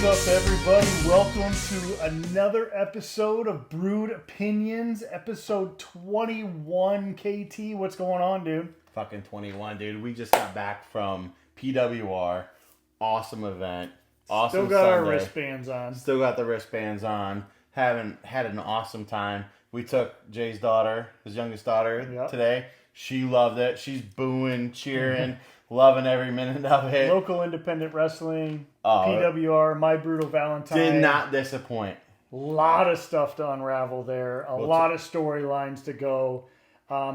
What's up, everybody? Welcome to another episode of Brewed Opinions, episode 21. KT, what's going on, dude? Fucking 21, dude. We just got back from PWR. Awesome event. Awesome Still got Sunday. our wristbands on. Still got the wristbands on. Had an awesome time. We took Jay's daughter, his youngest daughter, today. She loved it. She's booing, cheering, loving every minute of it. Local independent wrestling, PWR My Brutal Valentine. Did not disappoint. A lot of stuff to unravel there. A lot of storylines to go.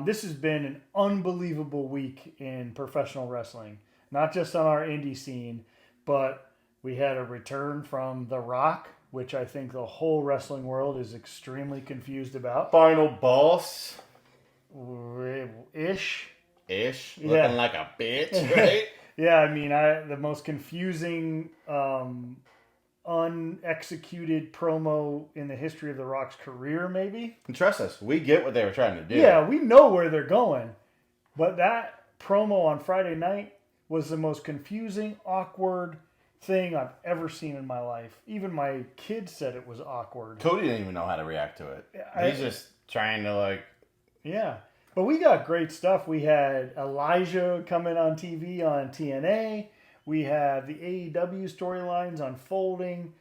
This has been an unbelievable week in professional wrestling. Not just on our indie scene, but we had a return from The Rock, which I think the whole wrestling world is extremely confused about. Final boss. Ish. Looking like a bitch, right? Yeah, I mean, the most confusing, unexecuted promo in the history of The Rock's career, maybe. And trust us, we get what they were trying to do. Yeah, we know where they're going. But that promo on Friday night was the most confusing, awkward thing I've ever seen in my life. Even my kids said it was awkward. Cody didn't even know how to react to it. He's just trying to Yeah. But we got great stuff. We had Elijah coming on TV on TNA. We have the AEW storylines unfolding.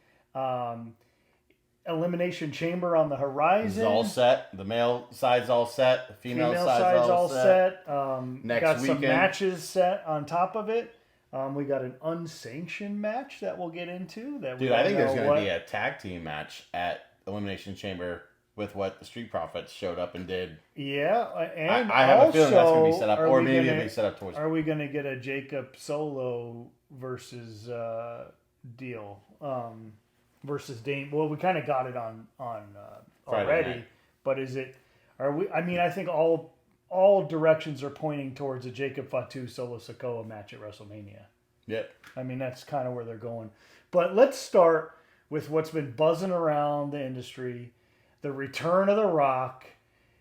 Elimination Chamber on the horizon. It's all set. The male side's all set. The female side's all set. Next got weekend. Some matches set on top of it. We got an unsanctioned match that we'll get into. Dude, I think there's going to be a tag team match at Elimination Chamber with what the Street Profits showed up and did. Yeah, and I have a feeling that's going to be set up, or maybe it'll be set up towards. Are we going to get a Jacob Solo versus deal versus Dane? Well, we kind of got it on already, night. But is it? Are we? I mean, I think all directions are pointing towards a Jacob Fatu Solo Sikoa match at WrestleMania. Yep. I mean, that's kind of where they're going. But let's start with what's been buzzing around the industry. The return of The Rock.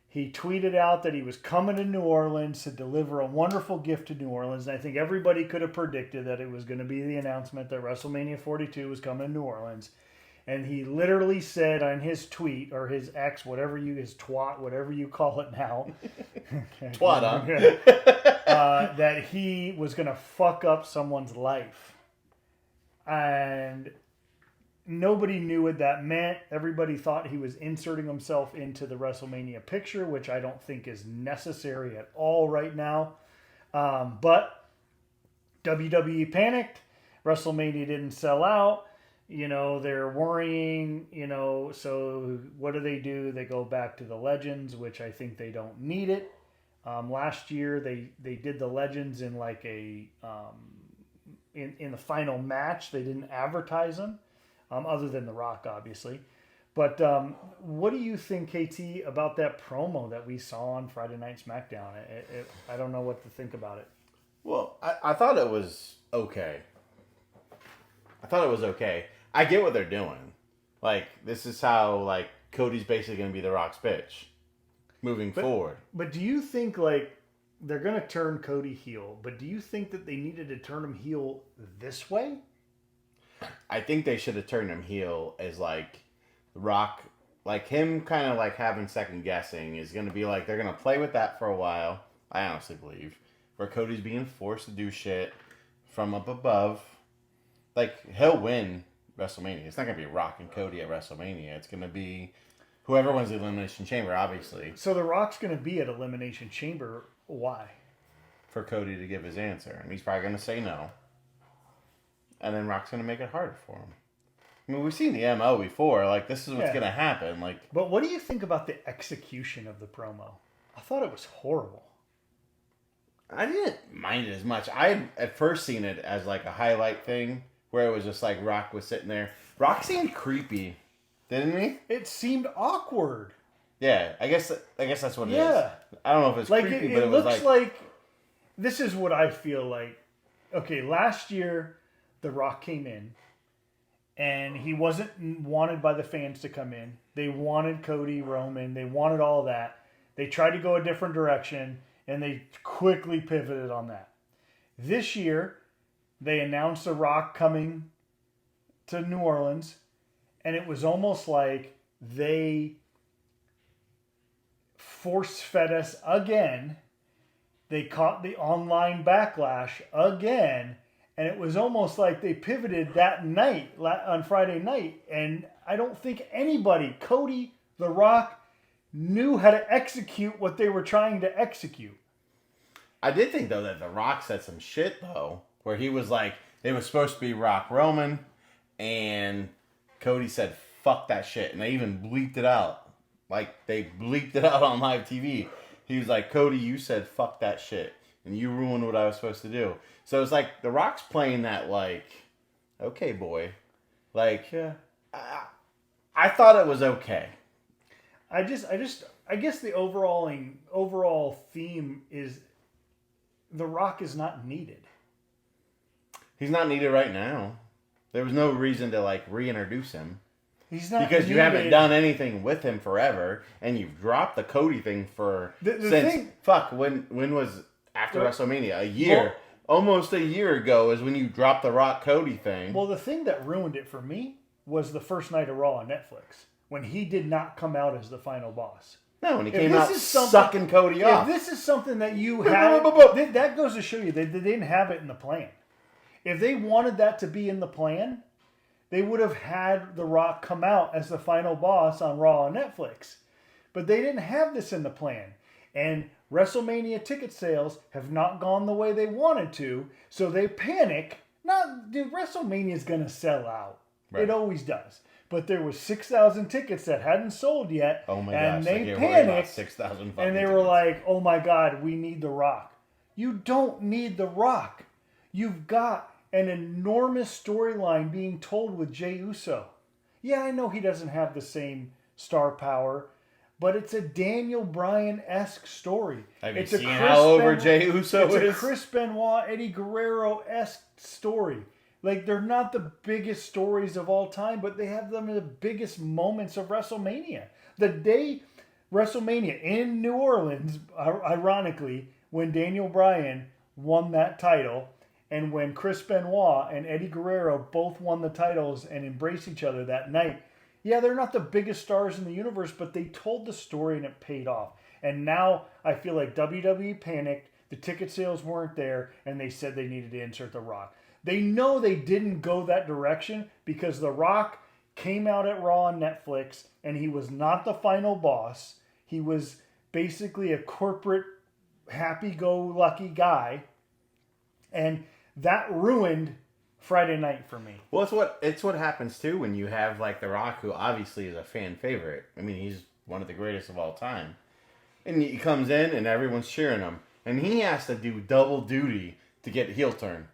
He tweeted out that he was coming to New Orleans to deliver a wonderful gift to New Orleans. And I think everybody could have predicted that it was going to be the announcement that WrestleMania 42 was coming to New Orleans. And he literally said on his tweet, or his X, his twat, whatever you call it now. Twat, huh? That he was going to fuck up someone's life. And nobody knew what that meant. Everybody thought he was inserting himself into the WrestleMania picture, which I don't think is necessary at all right now. But WWE panicked. WrestleMania didn't sell out. They're worrying, so what do? They go back to the Legends, which I think they don't need it. Last year, they did the Legends in like in the final match. They didn't advertise them. Other than The Rock, obviously. But what do you think, KT, about that promo that we saw on Friday Night SmackDown? I don't know what to think about it. Well, I thought it was okay. I get what they're doing. This is how, Cody's basically going to be The Rock's bitch moving forward. But do you think, they're going to turn Cody heel, but do you think that they needed to turn him heel this way? I think they should have turned him heel as Rock, him kind of having second guessing is going to be they're going to play with that for a while. I honestly believe where Cody's being forced to do shit from up above. He'll win WrestleMania. It's not going to be Rock and Cody at WrestleMania. It's going to be whoever wins the Elimination Chamber, obviously. So The Rock's going to be at Elimination Chamber. Why? For Cody to give his answer, and he's probably going to say no. And then Rock's going to make it harder for him. I mean, we've seen the MO before. This is what's going to happen. But what do you think about the execution of the promo? I thought it was horrible. I didn't mind it as much. I had at first seen it as a highlight thing where it was just Rock was sitting there. Rock seemed creepy, didn't he? It seemed awkward. Yeah, I guess that's what it is. I don't know if it's creepy, but it was looks like this is what I feel like. Okay, last year The Rock came in, and he wasn't wanted by the fans to come in. They wanted Cody, Roman. They wanted all that. They tried to go a different direction, and they quickly pivoted on that. This year, they announced The Rock coming to New Orleans, and it was almost like they force-fed us again. They caught the online backlash again, and it was almost like they pivoted that night, on Friday night, and I don't think anybody, Cody, The Rock, knew how to execute what they were trying to execute. I did think, though, that The Rock said some shit, though, where he was like, it was supposed to be Rock Roman, and Cody said, fuck that shit, and they even bleeped it out. Like, they bleeped it out on live TV. He was like, Cody, you said fuck that shit, and you ruined what I was supposed to do. So it's like, The Rock's playing that, like, okay, boy. Like, Yeah. I thought it was okay. I guess the overall theme is The Rock is not needed. He's not needed right now. There was no reason to, like, reintroduce him. He's not because needed. You haven't done anything with him forever, and you've dropped the Cody thing for when was after WrestleMania? A year, almost a year ago is when you dropped the Rock Cody thing. Well, the thing that ruined it for me was the first night of Raw on Netflix when he did not come out as the final boss. No, when he came out sucking Cody off. If this is something that you had, that goes to show you they didn't have it in the plan. If they wanted that to be in the plan, they would have had The Rock come out as the final boss on Raw on Netflix. But they didn't have this in the plan. And WrestleMania ticket sales have not gone the way they wanted to, so they panic. WrestleMania is going to sell out. Right. It always does. But there was 6,000 tickets that hadn't sold yet. Oh my and gosh, they panicked. 6,000 and they were like, oh my God, we need The Rock. You don't need The Rock. You've got an enormous storyline being told with Jey Uso. Yeah, I know he doesn't have the same star power, but it's a Daniel Bryan-esque story. Have you seen how over Jey Uso is? It's a Chris Benoit, Eddie Guerrero-esque story. Like, they're not the biggest stories of all time, but they have them in the biggest moments of WrestleMania. The day WrestleMania in New Orleans, ironically, when Daniel Bryan won that title, and when Chris Benoit and Eddie Guerrero both won the titles and embraced each other that night, yeah, they're not the biggest stars in the universe, but they told the story and it paid off. And now I feel like WWE panicked, the ticket sales weren't there, and they said they needed to insert The Rock. They know they didn't go that direction because The Rock came out at Raw on Netflix, and he was not the final boss. He was basically a corporate happy-go-lucky guy, and that ruined Friday night for me. Well, it's what happens too when you have like The Rock, who obviously is a fan favorite. I mean, he's one of the greatest of all time, and he comes in and everyone's cheering him, and he has to do double duty to get heel turn.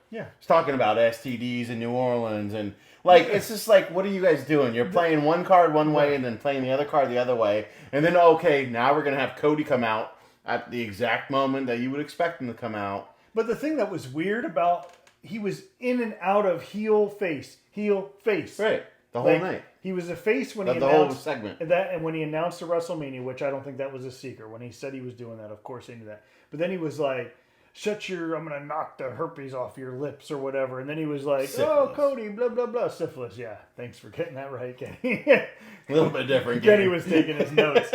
Yeah, he's talking about STDs in New Orleans, and like it's just like, what are you guys doing? You're playing one card one way and then playing the other card the other way, and then okay, now we're gonna have Cody come out at the exact moment that you would expect him to come out. But the thing that was weird about, he was in and out of heel face. Right, the whole night. He was a face when he announced the whole segment. That, and when he announced the WrestleMania, which I don't think that was a secret. When he said he was doing that, of course they knew that. But then he was like, I'm gonna knock the herpes off your lips or whatever. And then he was like, syphilis. Oh, Cody, blah, blah, blah, syphilis. Yeah, thanks for getting that right, Kenny. A little bit different. Kenny was taking his notes.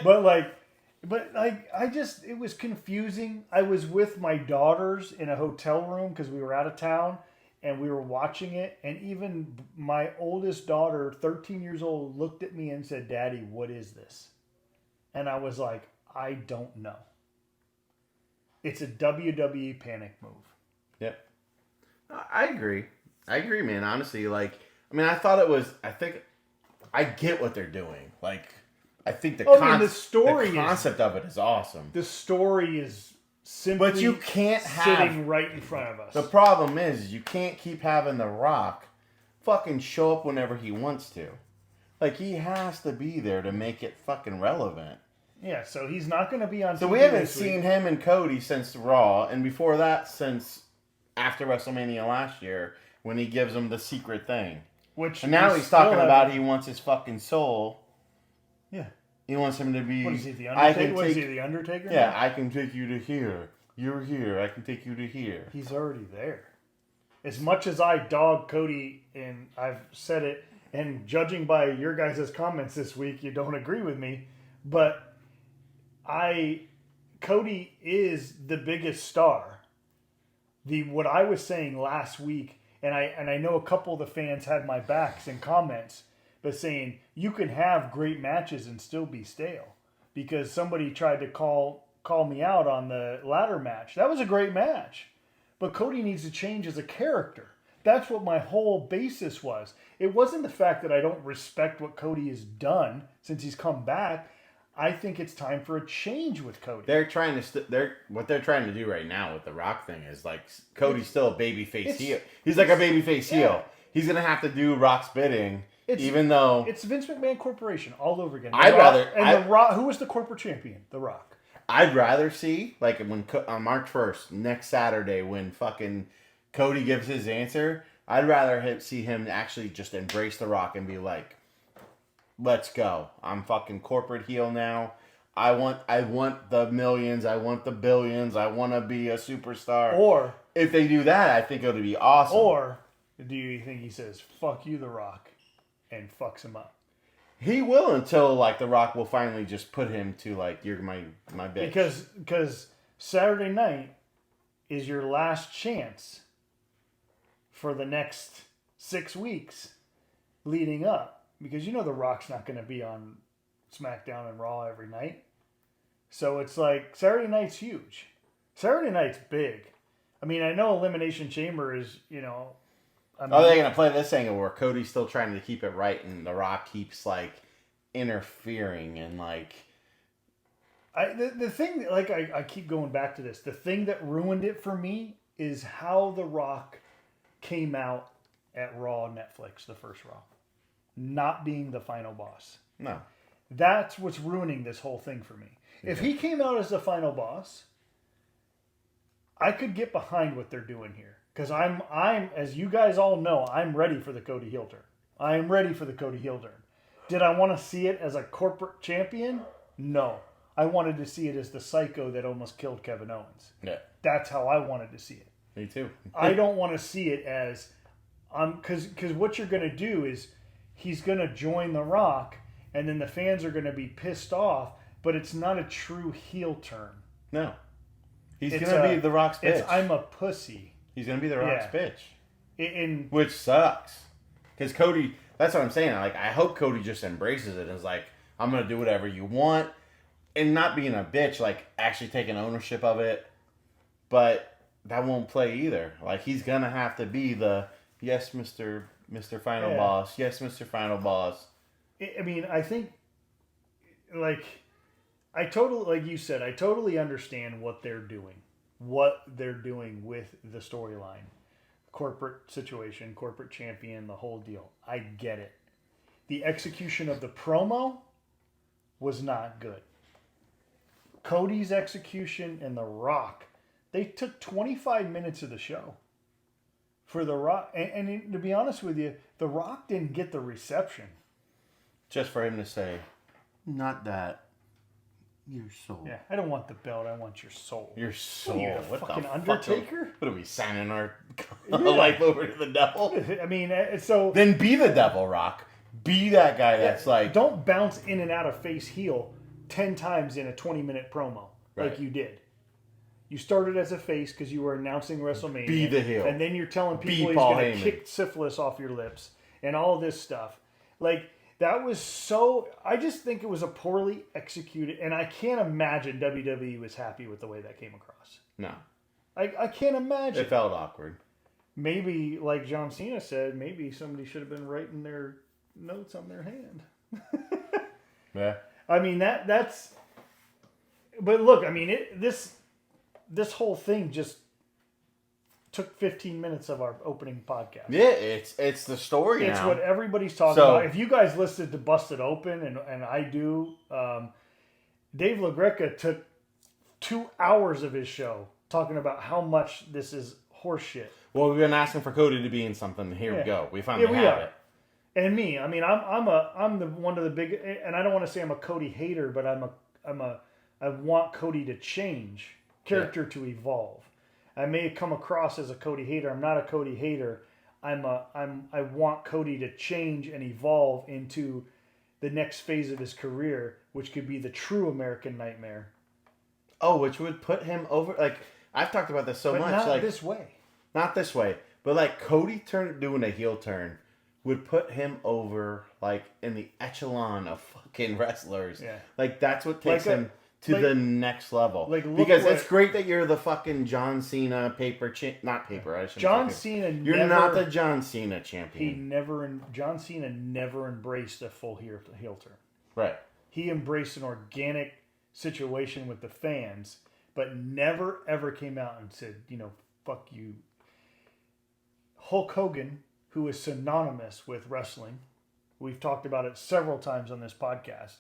But it was confusing. I was with my daughters in a hotel room because we were out of town and we were watching it. And even my oldest daughter, 13 years old, looked at me and said, Daddy, what is this? And I was like, I don't know. It's a WWE panic move. Yep. I agree, man. Honestly, I thought it was, I get what they're doing. I think the concept of it is awesome. The story is simply but you can't sitting right in front of us. The problem is you can't keep having The Rock fucking show up whenever he wants to. He has to be there to make it fucking relevant. Yeah, so he's not going to be on TV. So we haven't seen him and Cody since Raw, and before that since after WrestleMania last year when he gives him the secret thing. And now he's talking about he wants his fucking soul. Yeah. He wants him to be... What is he, the Undertaker? Is he the Undertaker? Yeah, I can take you to here. You're here. I can take you to here. He's already there. as much as I dog Cody, and I've said it, and judging by your guys' comments this week, you don't agree with me, but Cody is the biggest star. What I was saying last week, and I know a couple of the fans had my backs in comments, but saying you can have great matches and still be stale, because somebody tried to call me out on the ladder match. That was a great match, but Cody needs to change as a character. That's what my whole basis was. It wasn't the fact that I don't respect what Cody has done since he's come back. I think it's time for a change with Cody. They're trying to what they're trying to do right now with the Rock thing is like Cody's still a babyface heel. He's like a babyface heel. He's gonna have to do Rock's bidding, even though it's Vince McMahon Corporation all over again. The Rock. Who was the corporate champion? The Rock. I'd rather see like when on March 1st, next Saturday, when fucking Cody gives his answer. I'd rather see him actually just embrace the Rock and be like, let's go. I'm fucking corporate heel now. I want the millions. I want the billions. I want to be a superstar. Or if they do that, I think it would be awesome. Or do you think he says, fuck you, The Rock, and fucks him up? He will, until like The Rock will finally just put him to like, you're my bitch. Because Saturday night is your last chance for the next 6 weeks leading up. Because you know The Rock's not going to be on SmackDown and Raw every night. So it's like, Saturday night's huge. Saturday night's big. I mean, I know Elimination Chamber is, are they going to play this angle where Cody's still trying to keep it right and The Rock keeps, like, interfering and, like... The thing, like, I keep going back to this. The thing that ruined it for me is how The Rock came out at Raw Netflix, the first Raw. Not being the final boss. No. That's what's ruining this whole thing for me. Okay. If he came out as the final boss, I could get behind what they're doing here. Because I'm, as you guys all know, I'm ready for the Cody heel turn. I am ready for the Cody heel turn. Did I want to see it as a corporate champion? No. I wanted to see it as the psycho that almost killed Kevin Owens. Yeah. That's how I wanted to see it. Me too. I don't want to see it as... Because what you're going to do is... He's going to join The Rock, and then the fans are going to be pissed off, but it's not a true heel turn. No. He's going to be The Rock's bitch. I'm a pussy. He's going to be The Rock's bitch. Which sucks. Because Cody, that's what I'm saying. Like, I hope Cody just embraces it and is like, I'm going to do whatever you want, and not being a bitch, like, actually taking ownership of it. But that won't play either. Like, he's going to have to be the, yes, Mr. Final Boss. Yes, Mr. Final Boss. I mean, I think, like you said, I totally understand what they're doing. What they're doing with the storyline. Corporate situation, corporate champion, the whole deal. I get it. The execution of the promo was not good. Cody's execution and The Rock, they took 25 minutes of the show. For The Rock, and to be honest with you, The Rock didn't get the reception. Just for him to say, not that, your soul. Yeah, I don't want the belt, I want your soul. Your soul. What are you, the fucking Undertaker? What are we, signing our life over to the devil? I mean, so... Then be the devil, Rock. Be that guy that's like... Don't bounce in and out of face heel 10 times in a 20-minute promo like you did. You started as a face because you were announcing WrestleMania. Be the heel. And then you're telling people he's going to kick syphilis off your lips and all this stuff. Like, that was so... I just think it was a poorly executed... And I can't imagine WWE was happy with the way that came across. No. I can't imagine. It felt awkward. Maybe, like John Cena said, maybe somebody should have been writing their notes on their hand. Yeah. I mean, that's... But look, I mean, this whole thing just took 15 minutes of our opening podcast. Yeah, it's the story It's now. what everybody's talking about. If you guys listened to Busted Open, and I do, Dave LaGreca took 2 hours of his show talking about how much this is horseshit. Well, we've been asking for Cody to be in something. Here we go. We finally have it. And me, I mean, I'm the one of the big, and I don't want to say I'm a Cody hater, but I want Cody to change, character to evolve. I may come across as a Cody hater. I'm not a Cody hater. I want Cody to change and evolve into the next phase of his career, which could be the true American Nightmare. Oh, which would put him over. Like, I've talked about this so But much. not like, this way. Not this way. But, like, Cody doing a heel turn would put him over, like, in the echelon of fucking wrestlers. Yeah. Like, that's what takes Like him to the next level. Like, look because what- it's great that you're the fucking John Cena not paper. I shouldn't John say Cena You're never, not the John Cena champion. John Cena never embraced a full heel turn. Right. He embraced an organic situation with the fans, but never ever came out and said, fuck you. Hulk Hogan, who is synonymous with wrestling, we've talked about it several times on this podcast.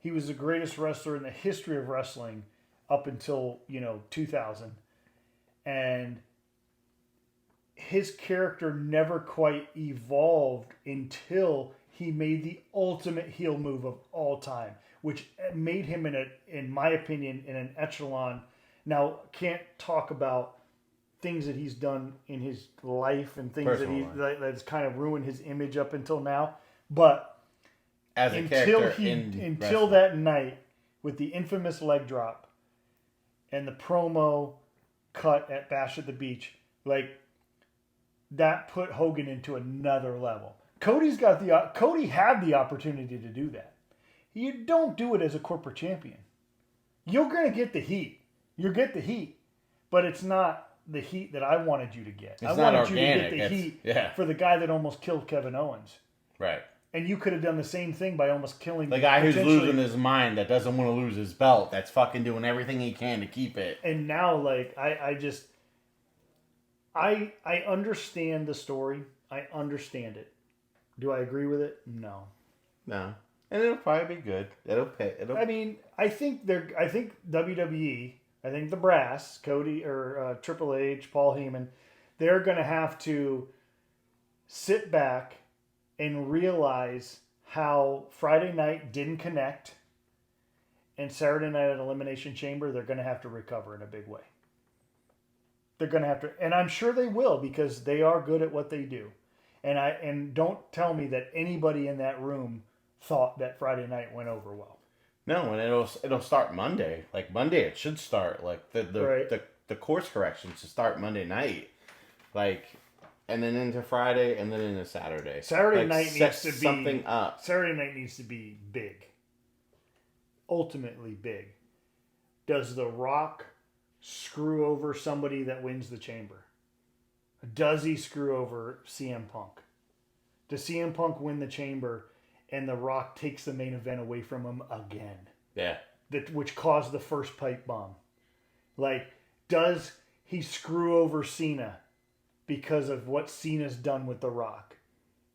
He was the greatest wrestler in the history of wrestling up until, 2000. And his character never quite evolved until he made the ultimate heel move of all time, which made him, in my opinion, in an echelon. Now, can't talk about things that he's done in his life and things that's kind of ruined his image up until now. But as a until that night with the infamous leg drop and the promo cut at Bash at the Beach, like, that put Hogan into another level. Cody had the opportunity to do that. You don't do it as a corporate champion. You're going to get the heat. You get the heat, but it's not the heat that I wanted you to get. I wanted you to get the heat for the guy that almost killed Kevin Owens. Right. And you could have done the same thing by almost killing the guy who's losing his mind, that doesn't want to lose his belt, that's fucking doing everything he can to keep it. And now, like, I understand the story. I understand it. Do I agree with it? No. No. And it'll probably be good. It'll pay. I mean, I think WWE, I think the brass, Cody or Triple H, Paul Heyman, they're going to have to sit back and realize how Friday night didn't connect, and Saturday night at Elimination Chamber, they're going to have to recover in a big way. They're going to have to, and I'm sure they will, because they are good at what they do. And don't tell me that anybody in that room thought that Friday night went over well. No, and it'll start Monday. Like, Monday it should start. Like, the course corrections to start Monday night. Like, and then into Friday, and then into Saturday. Saturday night needs to be something up. Saturday night needs to be big. Ultimately big. Does The Rock screw over somebody that wins the chamber? Does he screw over CM Punk? Does CM Punk win the chamber and The Rock takes the main event away from him again? Yeah. Which caused the first pipe bomb. Like, does he screw over Cena because of what Cena's done with The Rock?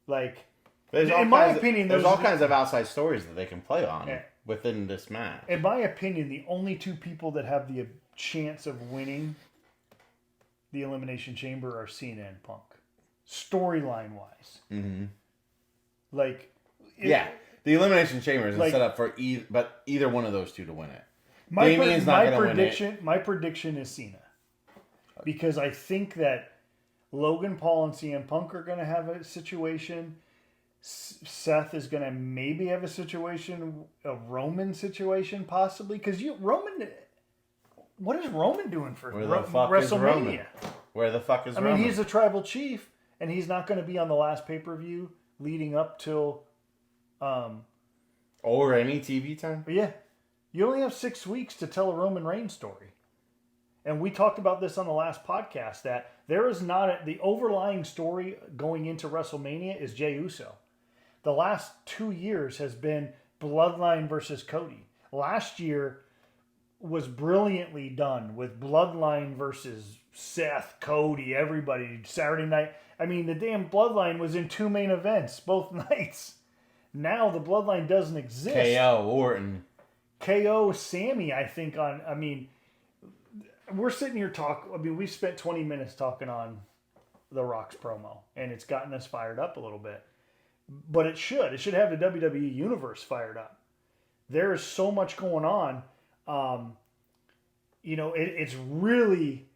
Like, in my opinion, there's all kinds of outside stories that they can play on within this match. In my opinion, the only two people that have the chance of winning the Elimination Chamber are Cena and Punk, storyline wise. Mm-hmm. Like, the Elimination Chamber is set up for either one of those two to win it. My prediction is Cena, because I think that Logan Paul and CM Punk are going to have a situation. Seth is going to maybe have a Roman situation, possibly, because Roman. What is Roman doing for WrestleMania? Where the fuck is Roman? I mean, he's the tribal chief, and he's not going to be on the last pay-per-view leading up till... or any TV time? Yeah. You only have 6 weeks to tell a Roman Reigns story. And we talked about this on the last podcast, that there is not... the overlying story going into WrestleMania is Jey Uso. The last 2 years has been Bloodline versus Cody. Last year was brilliantly done with Bloodline versus Seth, Cody, everybody, Saturday night. I mean, the damn Bloodline was in 2 main events both nights. Now the Bloodline doesn't exist. KO, Orton. KO, Sammy, I think we're sitting here we spent 20 minutes talking on The Rock's promo, and it's gotten us fired up a little bit. But it should have the WWE Universe fired up. There is so much going on. It's really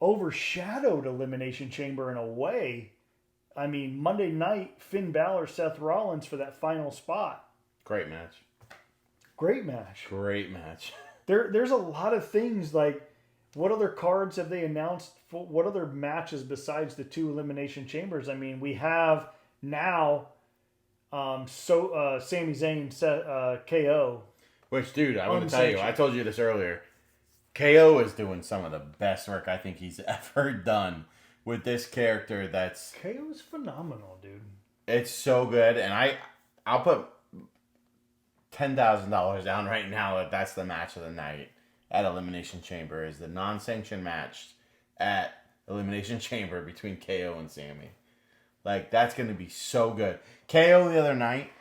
overshadowed Elimination Chamber in a way. I mean, Monday night, Finn Balor, Seth Rollins for that final spot. Great match. Great match. Great match. There's a lot of things like, what other cards have they announced? For, what other matches besides the 2 Elimination Chambers? I mean, we have now Sami Zayn, KO. Which, dude, I want to tell you, I told you this earlier. KO is doing some of the best work I think he's ever done with this character. KO is phenomenal, dude. It's so good, and I'll put $10,000 down right now that's the match of the night at Elimination Chamber, is the non-sanctioned match at Elimination Chamber between KO and Sami. Like, that's going to be so good. KO the other night,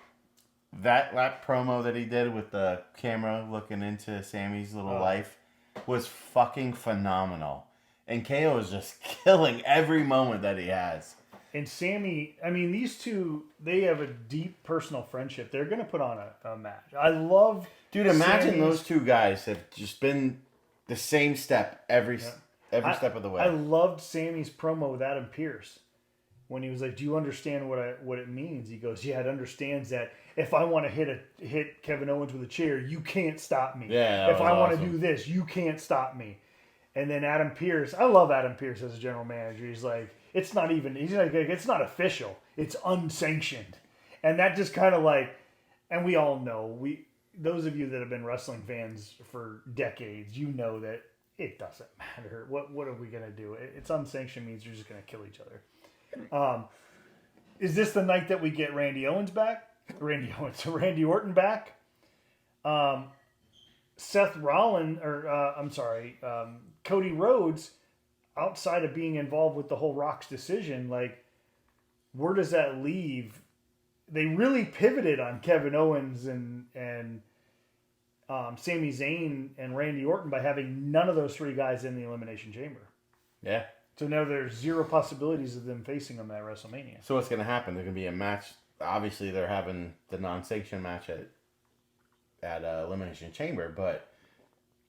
that promo that he did with the camera looking into Sami's little life was fucking phenomenal. And KO is just killing every moment that he has. And Sami, I mean, these two, they have a deep personal friendship. They're going to put on a match. I love... Dude, imagine those two guys have just been the same step every step of the way. I loved Sami's promo with Adam Pearce. When he was like, do you understand what it means? He goes, yeah, it understands that if I want to hit Kevin Owens with a chair, you can't stop me. Yeah, if I want to do this, you can't stop me. And then Adam Pearce, I love Adam Pearce as a general manager. He's like, it's not official. It's unsanctioned. And that just kind of like, and we all know, those of you that have been wrestling fans for decades, you know that it doesn't matter. What are we going to do? It's unsanctioned means you're just going to kill each other. Is this the night that we get Randy Orton back? Seth Rollins, Cody Rhodes, outside of being involved with the whole Rock's decision, like, where does that leave? They really pivoted on Kevin Owens and Sami Zayn and Randy Orton by having none of those 3 guys in the Elimination Chamber. Yeah. So now there's 0 possibilities of them facing them at WrestleMania. So what's going to happen? There's going to be a match. Obviously, they're having the non-sanctioned match at Elimination Chamber, but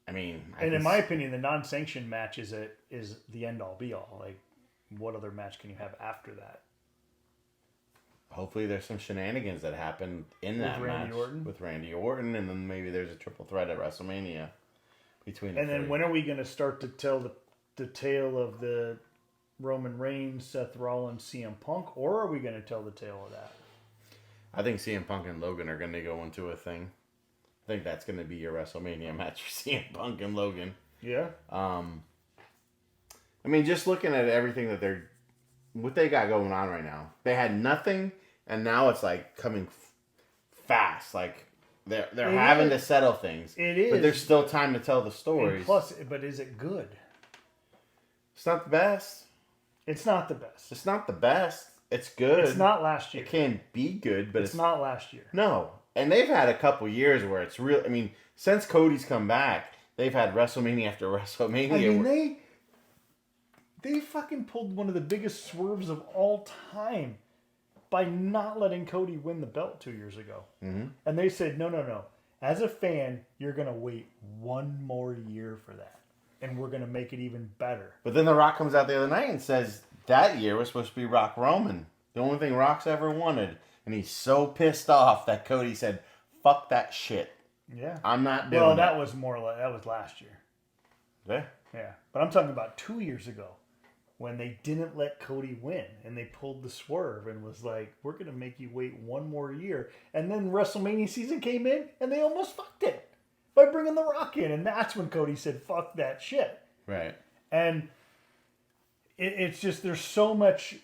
I mean... in my opinion, the non-sanctioned match is the end-all, be-all. Like, what other match can you have after that? Hopefully there's some shenanigans that happen in that match with Randy Orton, and then maybe there's a triple threat at WrestleMania between the 3. And then when are we going to start to tell the tale of the Roman Reigns, Seth Rollins, CM Punk, or are we going to tell the tale of that? I think CM Punk and Logan are going to go into a thing. I think that's going to be your WrestleMania match for CM Punk and Logan. Yeah. I mean, just looking at everything that what they got going on right now. They had nothing, and now it's like coming fast. Like they're having to settle things. It is, but there's still time to tell the stories. And plus, but is it good? It's not the best. It's not the best. It's not the best. It's good. It's not last year. It can be good, but it's not last year. No. And they've had a couple years where it's real. I mean, since Cody's come back, they've had WrestleMania after WrestleMania. I mean, they fucking pulled one of the biggest swerves of all time by not letting Cody win the belt 2 years ago. Mm-hmm. And they said, no. As a fan, you're going to wait 1 more year for that. And we're going to make it even better. But then The Rock comes out the other night and says that year was supposed to be Rock Roman. The only thing Rock's ever wanted. And he's so pissed off that Cody said, fuck that shit. Yeah. I'm not doing Well, that was last year. Yeah. Yeah. But I'm talking about 2 years ago when they didn't let Cody win and they pulled the swerve and was like, we're going to make you wait 1 more year. And then WrestleMania season came in and they almost fucked it by bringing The Rock in. And that's when Cody said, fuck that shit. Right. And it's just, there's so much,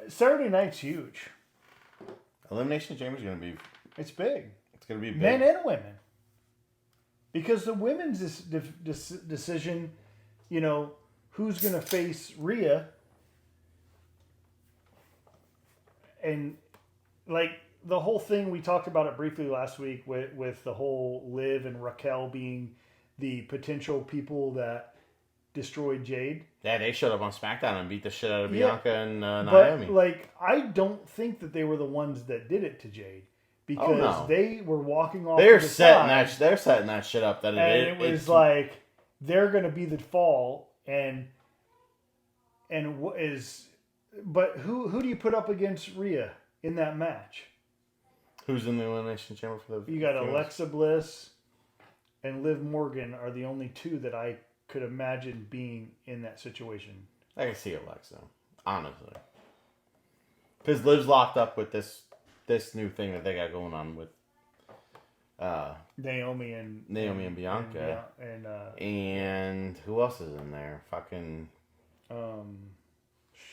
Saturday night's huge. Elimination Chamber is going to be... It's big. It's going to be big. Men and women. Because the women's decision, who's going to face Rhea, and like the whole thing, we talked about it briefly last week with the whole Liv and Raquel being the potential people that destroyed Jade. Yeah, they showed up on SmackDown and beat the shit out of Bianca and Naomi. But, I don't think that they were the ones that did it to Jade. Because they were walking off They're to the setting side. they're setting that shit up. It was like, they're going to be the fall, what is, but who do you put up against Rhea in that match? Who's in the Elimination Chamber for the? You got Alexa Bliss and Liv Morgan are the only two that I could imagine being in that situation. I can see Alexa, honestly, because Liv's locked up with this new thing that they got going on with Naomi and Bianca and who else is in there? Fucking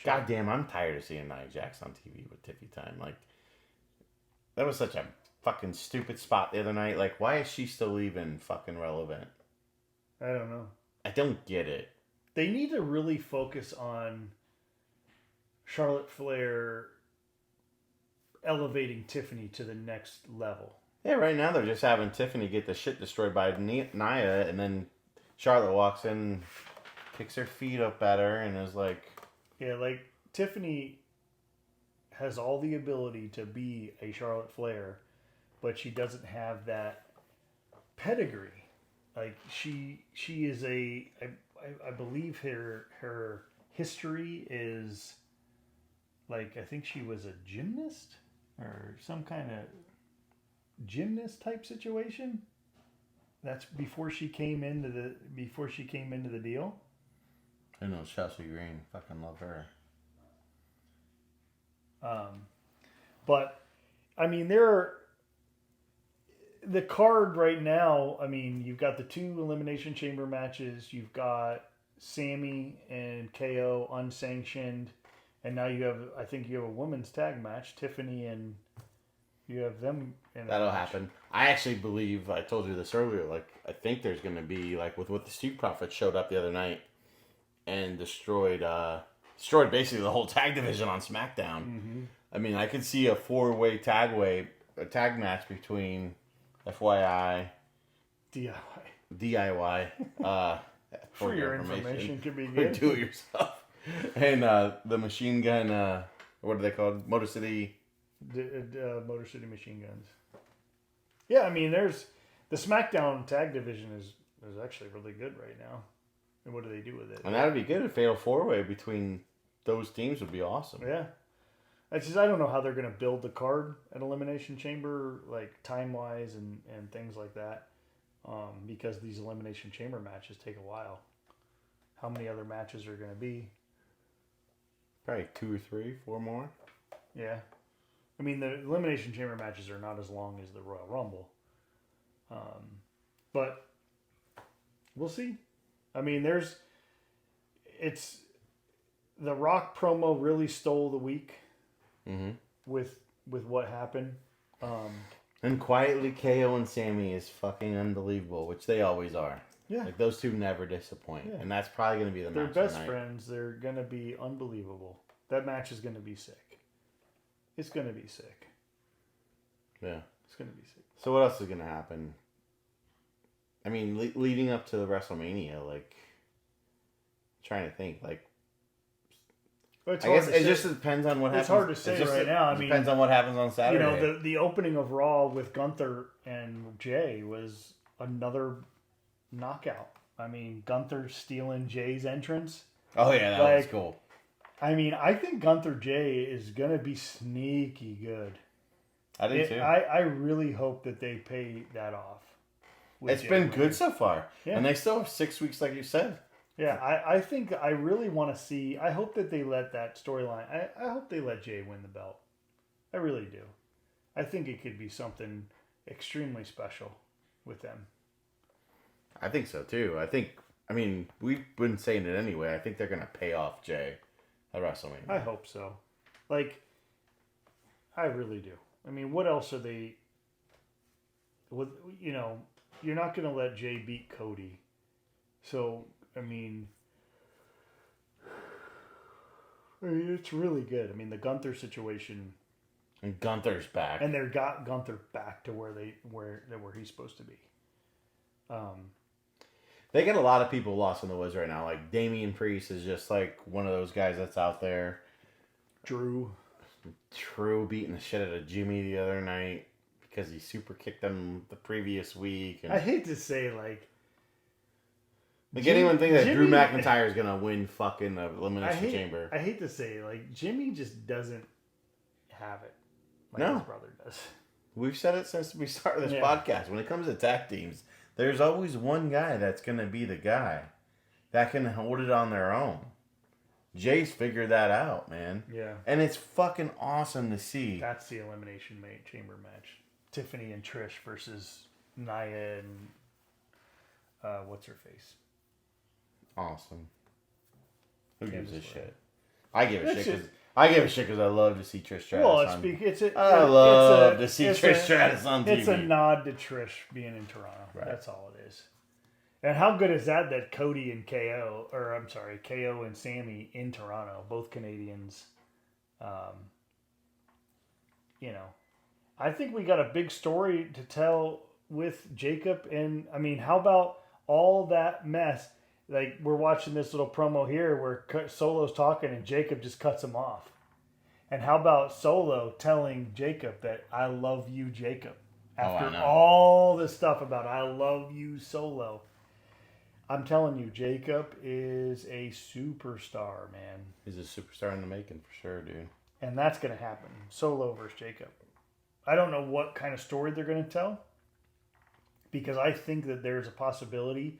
goddamn! I'm tired of seeing Nia Jax on TV with Tiffy Time. Like that was such a fucking stupid spot the other night. Like, why is she still even fucking relevant? I don't know. I don't get it. They need to really focus on Charlotte Flair elevating Tiffany to the next level. Yeah, right now they're just having Tiffany get the shit destroyed by Nia, and then Charlotte walks in, kicks her feet up at her, and is like... Yeah, like, Tiffany has all the ability to be a Charlotte Flair, but she doesn't have that pedigree. Like, she is I believe her history is, like, I think she was a gymnast or some kind of gymnast type situation. That's before she came into the deal. I know Chelsea Green, fucking love her. But I mean, the card right now. I mean, you've got the 2 Elimination Chamber matches. You've got Sammy and KO unsanctioned, and now I think you have a women's tag match, Tiffany and. You have them in That'll happen. I actually believe, I told you this earlier, like, I think there's going to be, like, with what the Street Profits showed up the other night and destroyed basically the whole tag division on SmackDown. Mm-hmm. I mean, I could see a 4-way tag match between FYI, DIY, for your information could be good. Do it yourself. And the Machine Gun, what are they called? Motor City... Motor City Machine Guns. Yeah, I mean, there's the SmackDown tag division is actually really good right now. And what do they do with it? And that would be good. A fatal 4-way between those teams would be awesome. Yeah. It's just I don't know how they're going to build the card at Elimination Chamber, like time-wise and things like that, because these Elimination Chamber matches take a while. How many other matches are going to be? Probably 2 or 3, 4 more. Yeah. I mean, the Elimination Chamber matches are not as long as the Royal Rumble. But we'll see. I mean, the Rock promo really stole the week with what happened. And quietly, KO and Sammy is fucking unbelievable, which they always are. Yeah. Like, those two never disappoint. Yeah. And that's probably going to be the match They're best tonight. friends. They're going to be unbelievable. That match is going to be sick. It's going to be sick. Yeah. It's going to be sick. So what else is going to happen? I mean, leading up to the WrestleMania, like, trying to think, like, I guess it just depends on what happens. It's hard to say right now. I mean, depends on what happens on Saturday. You know, the opening of Raw with Gunther and Jay was another knockout. I mean, Gunther stealing Jay's entrance. Oh, yeah, that was cool. I mean, I think Gunther Jay is going to be sneaky good. I do too. I really hope that they pay that off. It's been good so far. Yeah. And they still have 6 weeks, like you said. Yeah, I think I really want to see... I hope that they let that storyline... I hope they let Jay win the belt. I really do. I think it could be something extremely special with them. I think so, too. I mean, we've been saying it anyway. I think they're going to pay off Jay at WrestleMania. I hope so. Like, I really do. I mean, what else are they... You know, you're not going to let Jay beat Cody. So, I mean, it's really good. I mean, the Gunther situation... And Gunther's back. And they got Gunther back to where he's supposed to be. They get a lot of people lost in the woods right now. Like, Damian Priest is just like one of those guys that's out there. Drew beating the shit out of Jimmy the other night because he super kicked him the previous week. And I hate to say, like, Like, anyone think that Drew Jimmy- McIntyre is gonna win fucking the Elimination Chamber? I hate to say it, like, Jimmy just doesn't have it like No. his brother does. We've said it since we started this Yeah. podcast. When it comes to tag teams, there's always one guy that's gonna be the guy that can hold it on their own. Jay's figured that out, man. Yeah. And it's fucking awesome to see. That's the Elimination Chamber match. Tiffany and Trish versus Nia and what's her face? Awesome. Who gives a Candice shit? I give a That's shit just- because I love to see Trish Stratus. Well, I love to see Trish Stratus on TV. It's a nod to Trish being in Toronto. Right. That's all it is. And how good is that Cody and KO and Sammy in Toronto, both Canadians. I think we got a big story to tell with Jacob. And I mean, how about all that mess? Like, we're watching this little promo here where Solo's talking and Jacob just cuts him off. And how about Solo telling Jacob that I love you, Jacob, after all this stuff about I love you, Solo. I'm telling you, Jacob is a superstar, man. He's a superstar in the making for sure, dude. And that's going to happen. Solo versus Jacob. I don't know what kind of story they're going to tell, because I think that there's a possibility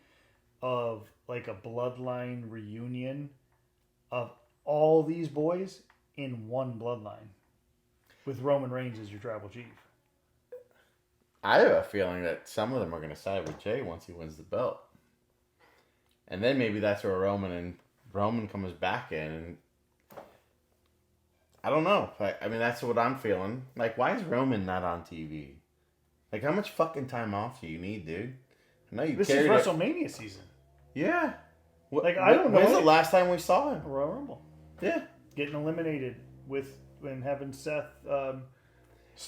of like a bloodline reunion of all these boys in one bloodline with Roman Reigns as your tribal chief. I have a feeling that some of them are going to side with Jay once he wins the belt. And then maybe that's where Roman comes back in. And I don't know. I mean, that's what I'm feeling. Like, why is Roman not on TV? Like, how much fucking time off do you need, dude? I know you This is WrestleMania season. Yeah. Like, I don't know. When's the last time we saw him? Royal Rumble. Yeah. Getting eliminated and having Seth And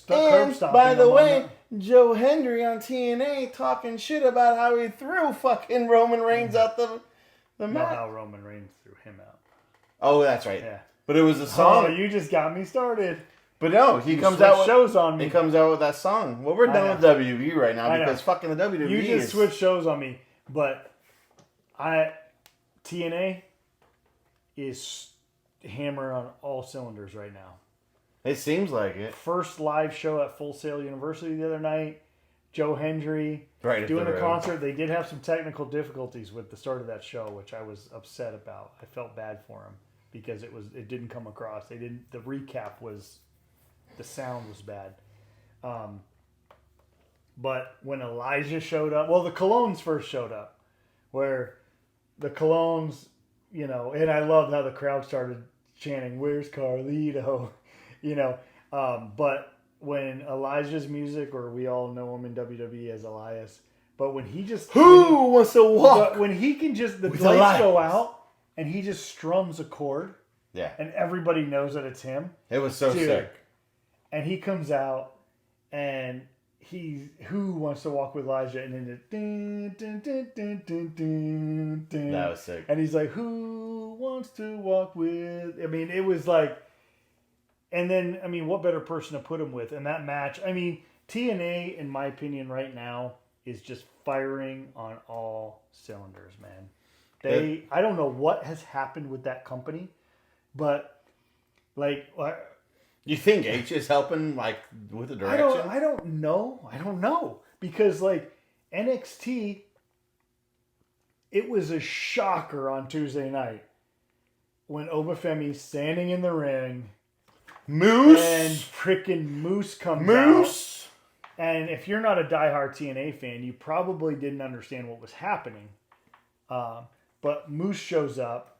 curb by the him way, Joe Hendry on TNA talking shit about how he threw fucking Roman Reigns out the not match. how Roman Reigns threw him out. Oh, that's right. Yeah. But it was a song. Oh, you just got me started. But no, he comes switched out with shows on me. He comes out with that song. Well, we're I done know. with WWE right now I know. because fucking the WWE You just is... switched shows on me, but TNA is hammer on all cylinders right now. It seems like it. First live show at Full Sail University the other night. Joe Hendry Right doing at the the road. concert. They did have some technical difficulties with the start of that show, which I was upset about. I felt bad for him because it didn't come across. The recap was, the sound was bad. But when Elijah showed up, well, the Colognes first showed up, where the Colognes, and I loved how the crowd started chanting, "Where's Carlito?" But when Elijah's music, or we all know him in WWE as Elias, but when he just wants to walk? but when he can just the with lights Elias? go out and he just strums a chord Yeah. and everybody knows that it's him. It was so Dude. sick. And he comes out and who wants to walk with Elijah, and then That was sick. and he's like, who wants to walk with? I mean, it was like, and then, I mean, what better person to put him with in that match? I mean, TNA, in my opinion, right now is just firing on all cylinders, man. I don't know what has happened with that company, but like, You think H is helping, like, with the direction? I don't know. Because, like, NXT, it was a shocker on Tuesday night when Obafemi's standing in the ring Moose! and freaking Moose comes out. Moose! And if you're not a diehard TNA fan, you probably didn't understand what was happening. But Moose shows up,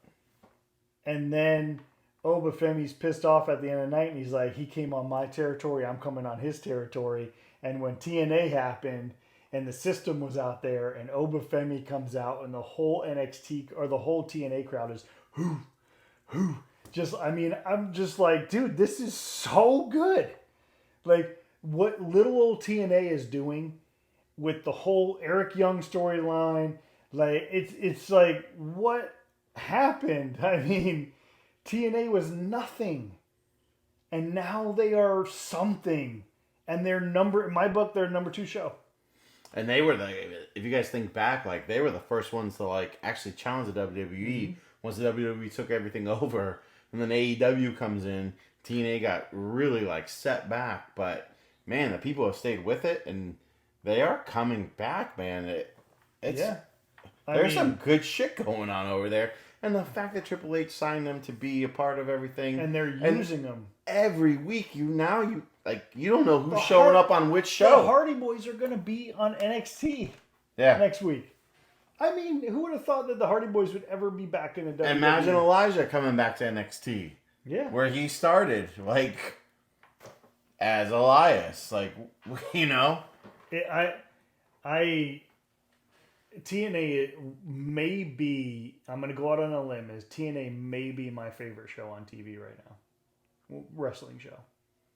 and then Obafemi's pissed off at the end of the night, and he's like, he came on my territory, I'm coming on his territory. And when TNA happened, and the system was out there, and Obafemi comes out, and the whole NXT, or the whole TNA crowd is, who? Just, I mean, I'm just like, dude, this is so good. Like, what little old TNA is doing with the whole Eric Young storyline, like, it's like, what happened? I mean, TNA was nothing, and now they are something, and in my book, they're number 2 show. And they were if you guys think back, like they were the first ones to like actually challenge the WWE once the WWE took everything over, and then AEW comes in. TNA got really like set back, but man, the people have stayed with it, and they are coming back, man. There's some good shit going on over there, and the fact that Triple H signed them to be a part of everything, and they're using them every week. You don't know who's showing up on which show. The Hardy Boys are going to be on NXT next week. I mean, who would have thought that the Hardy Boys would ever be back in the WWE? Imagine Elijah coming back to NXT. Yeah. Where he started, like, as Elias. Like, you know? TNA may be, I'm going to go out on a limb, is TNA may be my favorite show on TV right now. Wrestling show.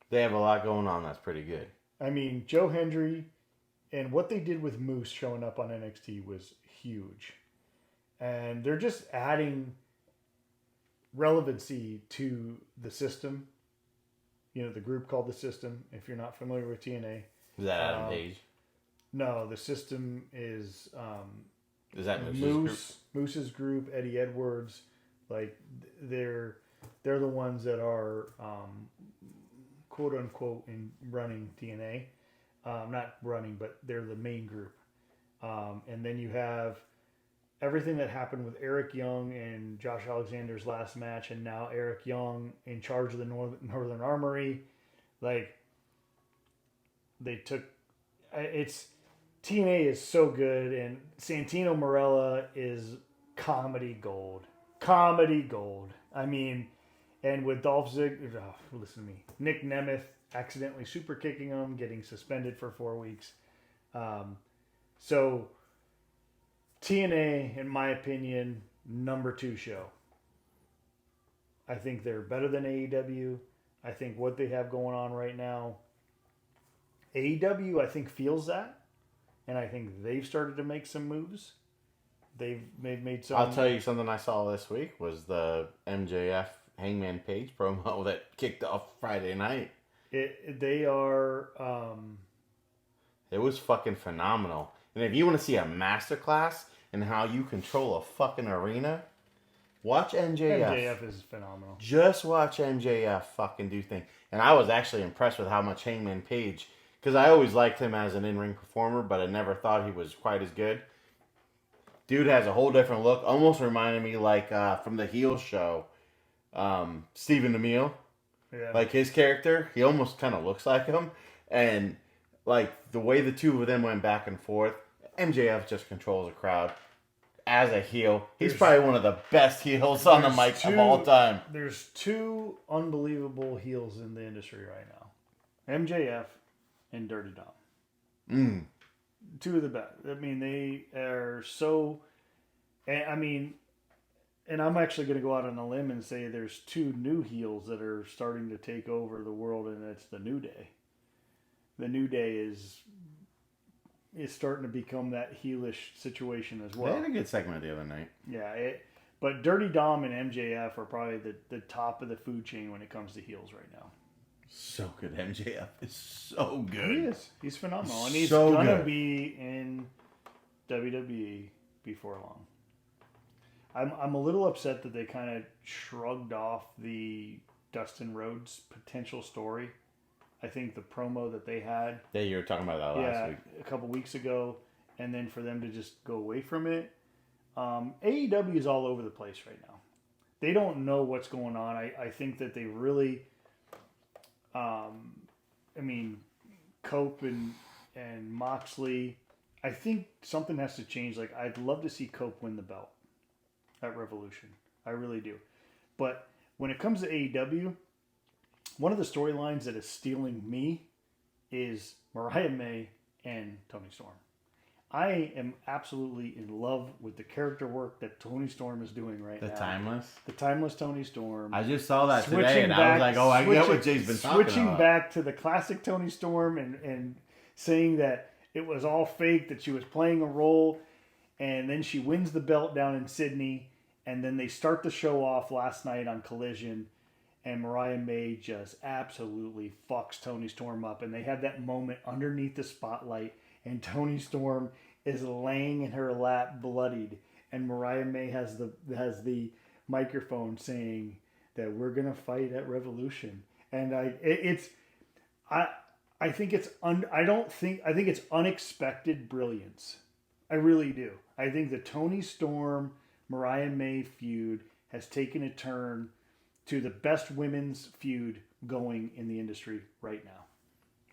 They have a lot going on that's pretty good. I mean, Joe Hendry and what they did with Moose showing up on NXT was huge. And they're just adding relevancy to the system. You know, the group called the System, if you're not familiar with TNA. Is that Adam Page? No, the System is is that Moose's group, Eddie Edwards. Like, they're the ones that are quote unquote in running TNA. Not running, but they're the main group. And then you have everything that happened with Eric Young and Josh Alexander's last match, and now Eric Young in charge of the Northern Armory. Like, they took TNA is so good, and Santino Marella is comedy gold. Comedy gold. I mean, and with Dolph Ziggler, listen to me, Nick Nemeth accidentally super kicking him, getting suspended for 4 weeks. So TNA, in my opinion, number 2 show. I think they're better than AEW. I think what they have going on right now, AEW, I think, feels that. And I think they've started to make some moves. They've made some... I'll tell you something I saw this week was the MJF Hangman Page promo that kicked off Friday night. They are... It was fucking phenomenal. And if you want to see a masterclass in how you control a fucking arena, watch MJF. MJF is phenomenal. Just watch MJF fucking do things. And I was actually impressed with how much Hangman Page, because I always liked him as an in-ring performer, but I never thought he was quite as good. Dude has a whole different look. Almost reminded me like from the heel show, Stephen Amell. Yeah. Like his character, he almost kind of looks like him. And like the way the two of them went back and forth, MJF just controls a crowd. As a heel, he's probably one of the best heels on the mic of all time. There's 2 unbelievable heels in the industry right now. MJF and Dirty Dom. 2 of the best. I mean, they are so... I mean, and I'm actually going to go out on a limb and say there's 2 new heels that are starting to take over the world, and it's the New Day. The New Day is starting to become that heelish situation as well. They had a good segment the other night. Yeah, but Dirty Dom and MJF are probably the top of the food chain when it comes to heels right now. So good. MJF is so good. He is. He's phenomenal. And he's so going to good. be in WWE before long. I'm a little upset that they kind of shrugged off the Dustin Rhodes potential story. I think the promo that they had... Yeah, you were talking about that last week. A couple weeks ago, and then for them to just go away from it. AEW is all over the place right now. They don't know what's going on. I think that they really... Cope and Moxley, I think something has to change. Like, I'd love to see Cope win the belt at Revolution. I really do. But when it comes to AEW, one of the storylines that is stealing me is Mariah May and Toni Storm. I am absolutely in love with the character work that Toni Storm is doing right now. The timeless Toni Storm. I just saw that today, and I was like, oh, I get what Jay's been talking about. Switching back to the classic Toni Storm and saying that it was all fake, that she was playing a role, and then she wins the belt down in Sydney, and then they start the show off last night on Collision, and Mariah May just absolutely fucks Toni Storm up, and they have that moment underneath the spotlight, and Toni Storm is laying in her lap, bloodied, and Mariah May has the microphone saying that we're gonna fight at Revolution, and I think it's unexpected brilliance. I really do. I think the Toni Storm Mariah May feud has taken a turn to the best women's feud going in the industry right now.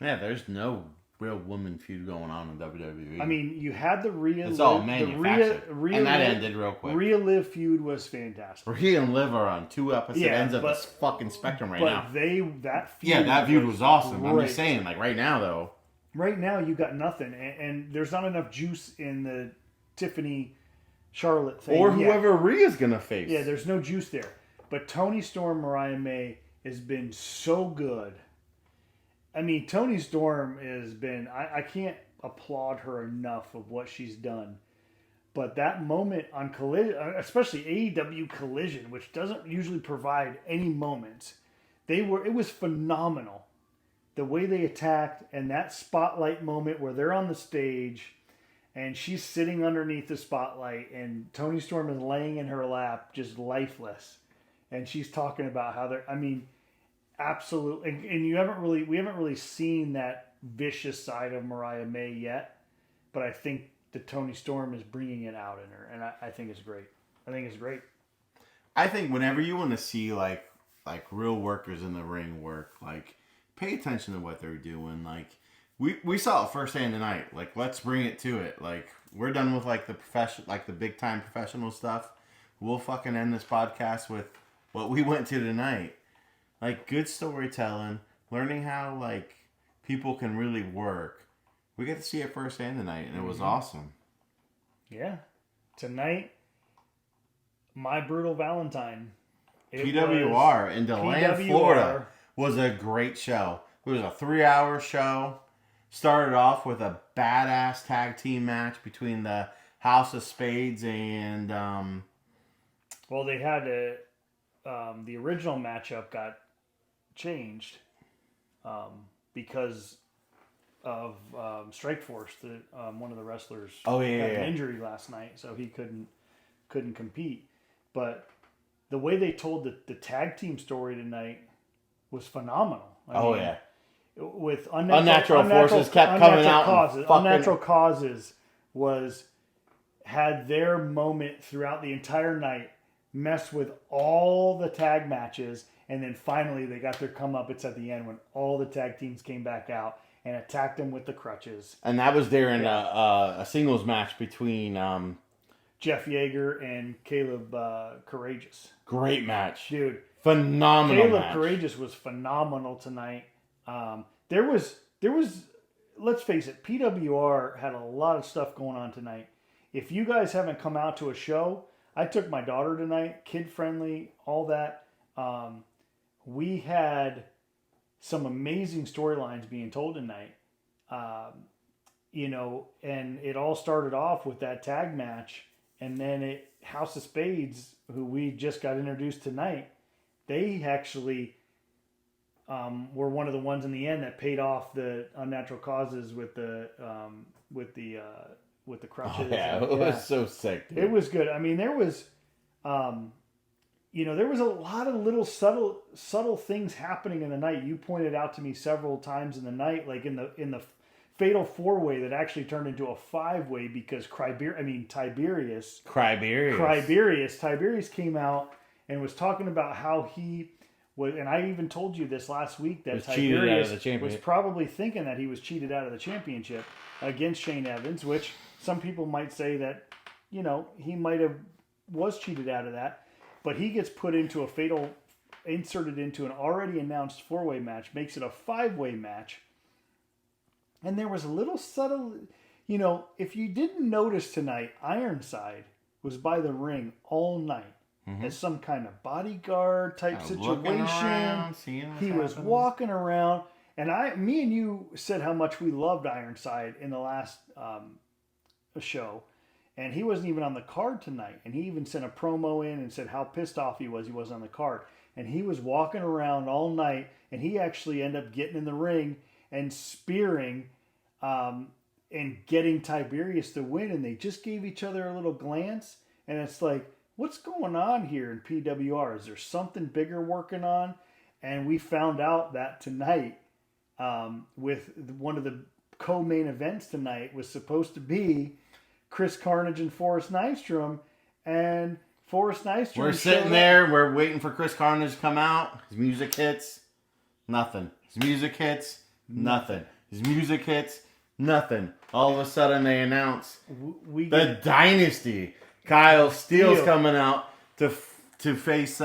Yeah, there's no real woman feud going on in WWE. I mean, you had the Rhea. It's all manufactured, and that ended real quick. Rhea Liv feud was fantastic. Rhea and Liv are on two opposite ends of this fucking spectrum right now. But that feud was awesome. Great. I'm just saying, like right now though. Right now, you got nothing, and there's not enough juice in the Tiffany Charlotte thing. Or whoever Rhea's gonna face. Yeah, there's no juice there. But Toni Storm, Mariah May has been so good. I mean, Toni Storm has been... I can't applaud her enough of what she's done. But that moment on Collision, especially AEW Collision, which doesn't usually provide any moments, it was phenomenal. The way they attacked, and that spotlight moment where they're on the stage and she's sitting underneath the spotlight and Toni Storm is laying in her lap just lifeless, and she's talking about how they're... I mean, absolutely. And we haven't really seen that vicious side of Mariah May yet, but I think the Toni Storm is bringing it out in her, and I think it's great. I think whenever you want to see like real workers in the ring work, like, pay attention to what they're doing. Like, we saw it firsthand tonight. Like, let's bring it to it. Like, we're done with like the big time professional stuff. We'll fucking end this podcast with what we went to tonight. Like, good storytelling, learning how like people can really work. We get to see it firsthand tonight, and it was awesome. Yeah, tonight, My Brutal Valentine. PWR in DeLand, Florida. Was a great show. It was a 3-hour show. Started off with a badass tag team match between the House of Spades and... Well, they had the original matchup got changed because of Strikeforce. One of the wrestlers had an injury last night, so he couldn't compete. But the way they told the tag team story tonight was phenomenal. I mean, with unnatural forces kept coming out. Unnatural Causes had their moment throughout the entire night, messed with all the tag matches, and then finally they got their comeuppance at the end when all the tag teams came back out and attacked them with the crutches. And that was during a singles match between Jeff Yeager and Caleb Courageous. Great match, dude. Phenomenal. Caleb Courageous was phenomenal tonight. There was. Let's face it, PWR had a lot of stuff going on tonight. If you guys haven't come out to a show, I took my daughter tonight, kid friendly, all that. We had some amazing storylines being told tonight. And it all started off with that tag match, and then House of Spades, who we just got introduced tonight, they actually were one of the ones in the end that paid off the Unnatural Causes with the crutches. It was so sick, dude. It was good. I mean, there was there was a lot of little subtle things happening in the night. You pointed out to me several times in the night, like in the fatal 4-way that actually turned into a 5-way because Tiberius came out and was talking about how he was, and I even told you this last week, that Tiberius was probably thinking that he was cheated out of the championship against Shane Evans, which some people might say that, he was cheated out of that, but he gets put into inserted into an already announced 4-way match, makes it a 5-way match. And there was a little subtle, if you didn't notice tonight, Ironside was by the ring all night as some kind of bodyguard type situation. He was walking around, and me and you said how much we loved Ironside in the last show, and he wasn't even on the card tonight. And he even sent a promo in and said how pissed off he wasn't on the card. And he was walking around all night, and he actually ended up getting in the ring and spearing and getting Tiberius to win, and they just gave each other a little glance, and it's like, what's going on here in PWR? Is there something bigger working on? And we found out that tonight, with one of the co-main events tonight was supposed to be Chris Carnage and Forrest Nystrom, and Forrest Nystrom. We're sitting there, we're waiting for Chris Carnage to come out. His music hits, nothing. His music hits, nothing. His music hits, nothing. All of a sudden they announce the Dynasty. Kyle Steele's coming out to face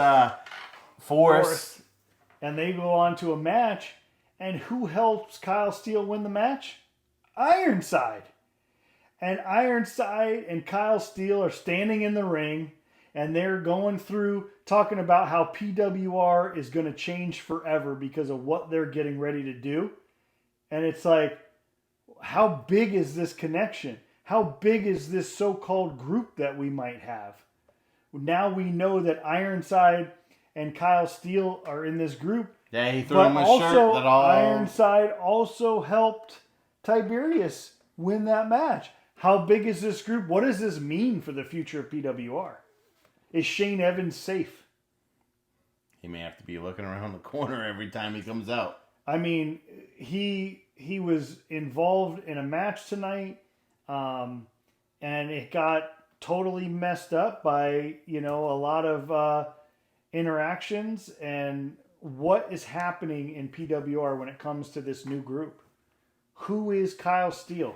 Forrest. And they go on to a match. And who helps Kyle Steele win the match? Ironside. And Ironside and Kyle Steele are standing in the ring. And they're going through talking about how PWR is going to change forever because of what they're getting ready to do. And it's like, how big is this connection? How big is this so-called group that we might have? Now we know that Ironside and Kyle Steele are in this group. Yeah, he threw him a shirt that all... Ironside also helped Tiberius win that match. How big is this group? What does this mean for the future of PWR? Is Shane Evans safe? He may have to be looking around the corner every time he comes out. I mean, he was involved in a match tonight, and it got totally messed up by, a lot of interactions. And what is happening in PWR when it comes to this new group? Who is Kyle Steele?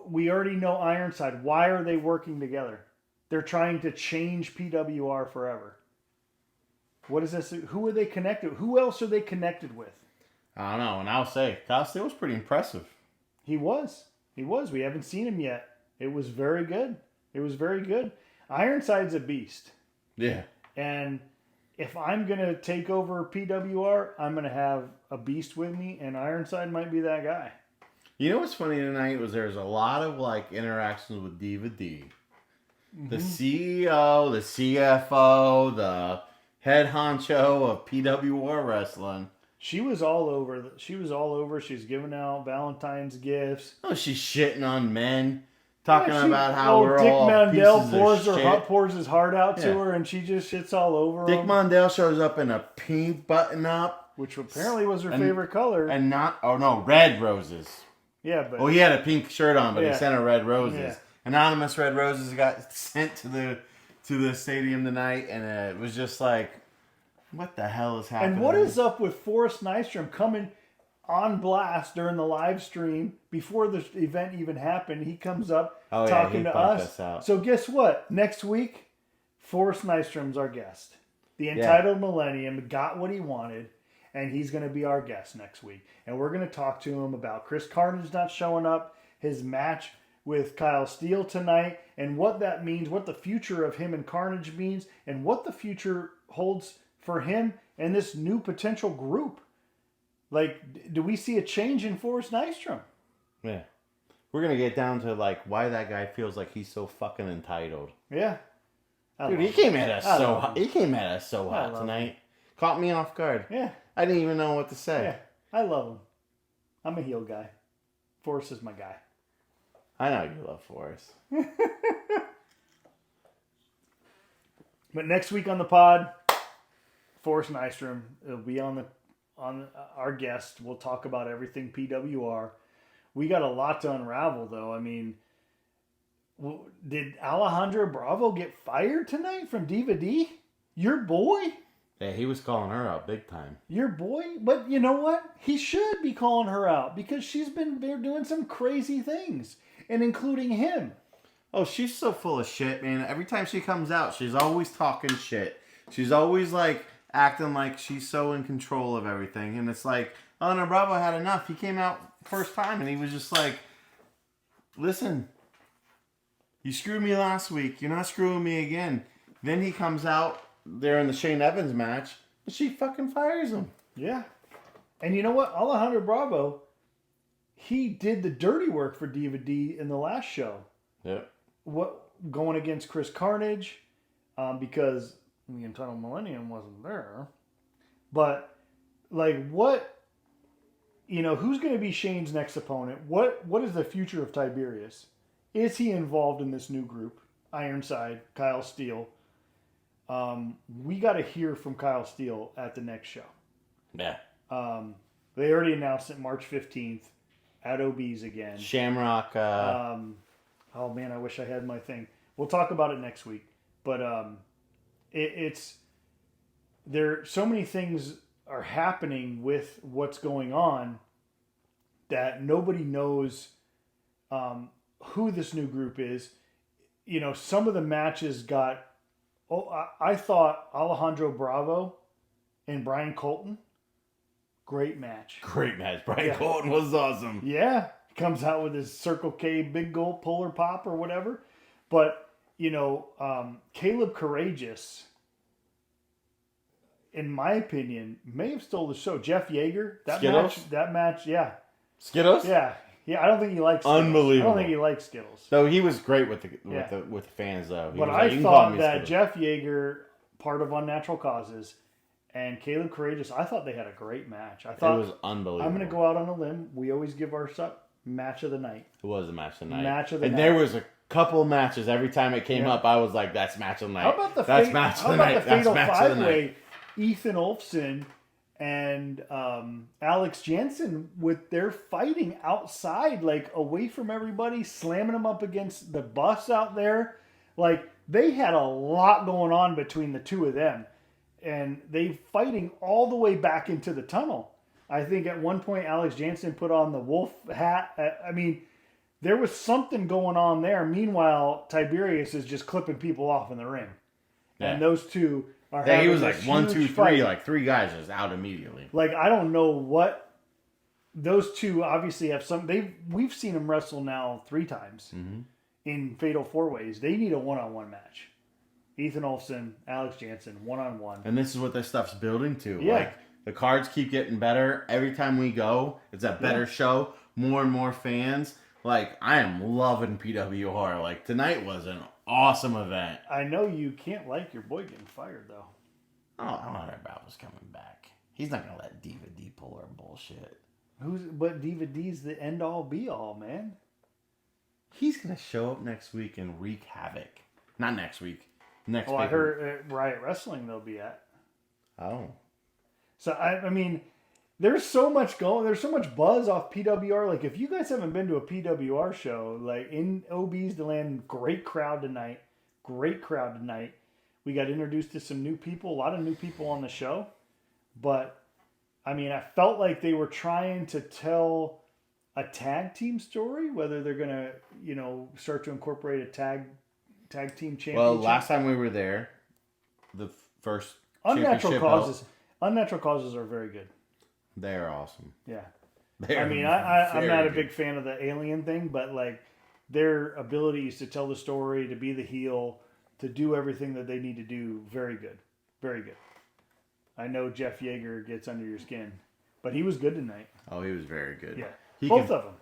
We already know Ironside. Why are they working together? They're trying to change PWR forever. What is this? Who are they connected? Who else are they connected with? I don't know. And I'll say, Kyle Steele was pretty impressive. He was. We haven't seen him yet. It was very good. Ironside's a beast. Yeah. And if I'm going to take over PWR, I'm going to have a beast with me, and Ironside might be that guy. You know what's funny tonight was there's a lot of interactions with Diva D. Mm-hmm. The CEO, the CFO, the head honcho of PWR Wrestling. She was all over. She's giving out Valentine's gifts. Oh, she's shitting on men. Talking about how we're Dick all Mandel pieces of shit. pours his heart out to her, and she just shits all over Dick him. Mandel shows up in a pink button-up. Which apparently was her favorite color. And red roses. Yeah, but... Oh, he had a pink shirt on, but he sent her red roses. Yeah. Anonymous red roses got sent to the stadium tonight, and it was just like, what the hell is happening? And what is up with Forrest Nystrom coming on blast during the live stream before the event even happened? He comes up talking to us. So guess what? Next week, Forrest Nystrom's our guest. The Entitled Millennium got what he wanted, and he's going to be our guest next week. And we're going to talk to him about Chris Carnage not showing up, his match with Kyle Steele tonight, and what that means, what the future of him and Carnage means, and what the future holds for him and this new potential group. Do we see a change in Forrest Nystrom? Yeah. We're going to get down to, why that guy feels like he's so fucking entitled. Yeah. Dude, he came at us so hot. He came at us so hot tonight. Caught me off guard. Yeah. I didn't even know what to say. Yeah. I love him. I'm a heel guy. Forrest is my guy. I know you love Forrest. But next week on the pod, Forrest Nystrom will be on our guest. We'll talk about everything PWR. We got a lot to unravel, though. I mean, did Alejandra Bravo get fired tonight from Diva D? Your boy? Yeah, he was calling her out big time. Your boy? But you know what? He should be calling her out because she's been doing some crazy things, and including him. Oh, she's so full of shit, man. Every time she comes out, she's always talking shit. She's always acting like she's so in control of everything. And it's like, Alejandra Bravo had enough. He came out first time and he was just like, listen, you screwed me last week. You're not screwing me again. Then he comes out there in the Shane Evans match and she fucking fires him. Yeah. And you know what? Alejandro Bravo, he did the dirty work for Diva D in the last show. Yep. Going against Chris Carnage, because the Entitled Millennium wasn't there. But, who's going to be Shane's next opponent? What is the future of Tiberius? Is he involved in this new group? Ironside, Kyle Steele. We got to hear from Kyle Steele at the next show. Yeah. They already announced it March 15th at OB's again. Shamrock. Oh man, I wish I had my thing. We'll talk about it next week. But it's there. So many things are happening with what's going on that nobody knows who this new group is. Some of the matches got. I thought Alejandro Bravo and Brian Colton. Great match. Brian Colton was awesome. Yeah. Comes out with his Circle K big gulp polar pop or whatever. But, Caleb Courageous, in my opinion, may have stole the show. Jeff Yeager, that match, yeah. Skittles? Yeah. Yeah, I don't think he likes Skittles. Unbelievable. I don't think he likes Skittles. So he was great with the fans, though. But I thought that Jeff Yeager, part of Unnatural Causes, and Caleb Courageous, I thought they had a great match. I thought it was unbelievable. I'm going to go out on a limb. We always give our match of the night. It was a match of the night. And there was a couple matches. Every time it came up, I was like, that's match of the night. How about the Fatal 5-Way? Ethan Olfson and Alex Jensen with their fighting outside, like away from everybody, slamming them up against the bus out there. Like, they had a lot going on between the two of them. And they fighting all the way back into the tunnel. I think at one point Alex Jensen put on the wolf hat. I mean, there was something going on there. Meanwhile, Tiberius is just clipping people off in the ring. Yeah. And those two are having he was like 1, 2, 3, fight. like 3 guys just out immediately. Like, I don't know what those two obviously have we've seen them wrestle now 3 times in Fatal 4-Ways. They need a one-on-one match. Ethan Olfson, Alex Jensen, one-on-one. And this is what this stuff's building to. Yeah. Like, the cards keep getting better. Every time we go, it's a better show. More and more fans. Like, I am loving PWR. Like, tonight was an awesome event. I know you can't like your boy getting fired, though. Oh, I don't know about was coming back. He's not going to let Diva D pull her bullshit. But Diva D's the end-all, be-all, man. He's going to show up next week and wreak havoc. Not next week. Next week. I heard Riot Wrestling they'll be at. Oh. So, I mean, there's so much going. There's so much buzz off PWR. Like, if you guys haven't been to a PWR show, like, in OB's DeLand, great crowd tonight. We got introduced to some new people. A lot of new people on the show. But, I mean, I felt like they were trying to tell a tag team story. Whether they're going to, start to incorporate a tag team championship. Well, last time we were there, the first Unnatural Causes are very good. They're awesome. Yeah. I'm not a big fan of the alien thing, but like their abilities to tell the story, to be the heel, to do everything that they need to do, very good. Very good. I know Jeff Yeager gets under your skin, but he was good tonight. Oh, he was very good. Yeah. Both of them.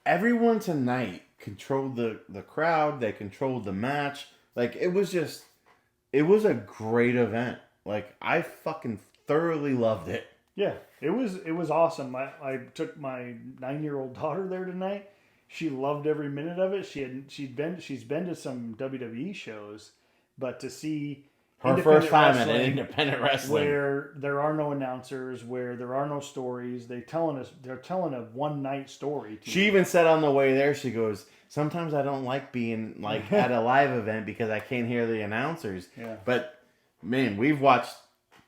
Everyone tonight controlled the crowd. They controlled the match. Like, it was a great event. Like, I fucking thoroughly loved it. Yeah, it was awesome. I took my 9-year-old daughter there tonight. She loved every minute of it. She's been to some WWE shows, but to see her first time at independent wrestling where there are no announcers, where there are no stories, they're telling a one-night story. She even said on the way there, she goes, "Sometimes I don't like being like at a live event because I can't hear the announcers." Yeah. But man, we've watched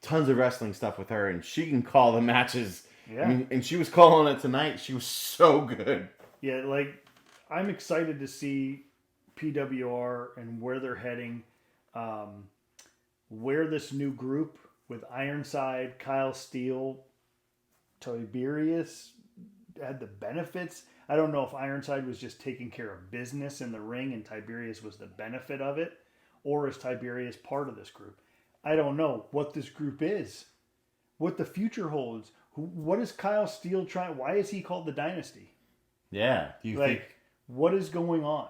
tons of wrestling stuff with her, and she can call the matches. Yeah. I mean, and she was calling it tonight. She was so good. Yeah, like, I'm excited to see PWR and where they're heading. Where this new group with Ironside, Kyle Steele, Tiberius had the benefits. I don't know if Ironside was just taking care of business in the ring and Tiberius was the benefit of it, or is Tiberius part of this group? I don't know what this group is, what the future holds. What is Kyle Steele trying? Why is he called the Dynasty? Yeah. Do you think what is going on?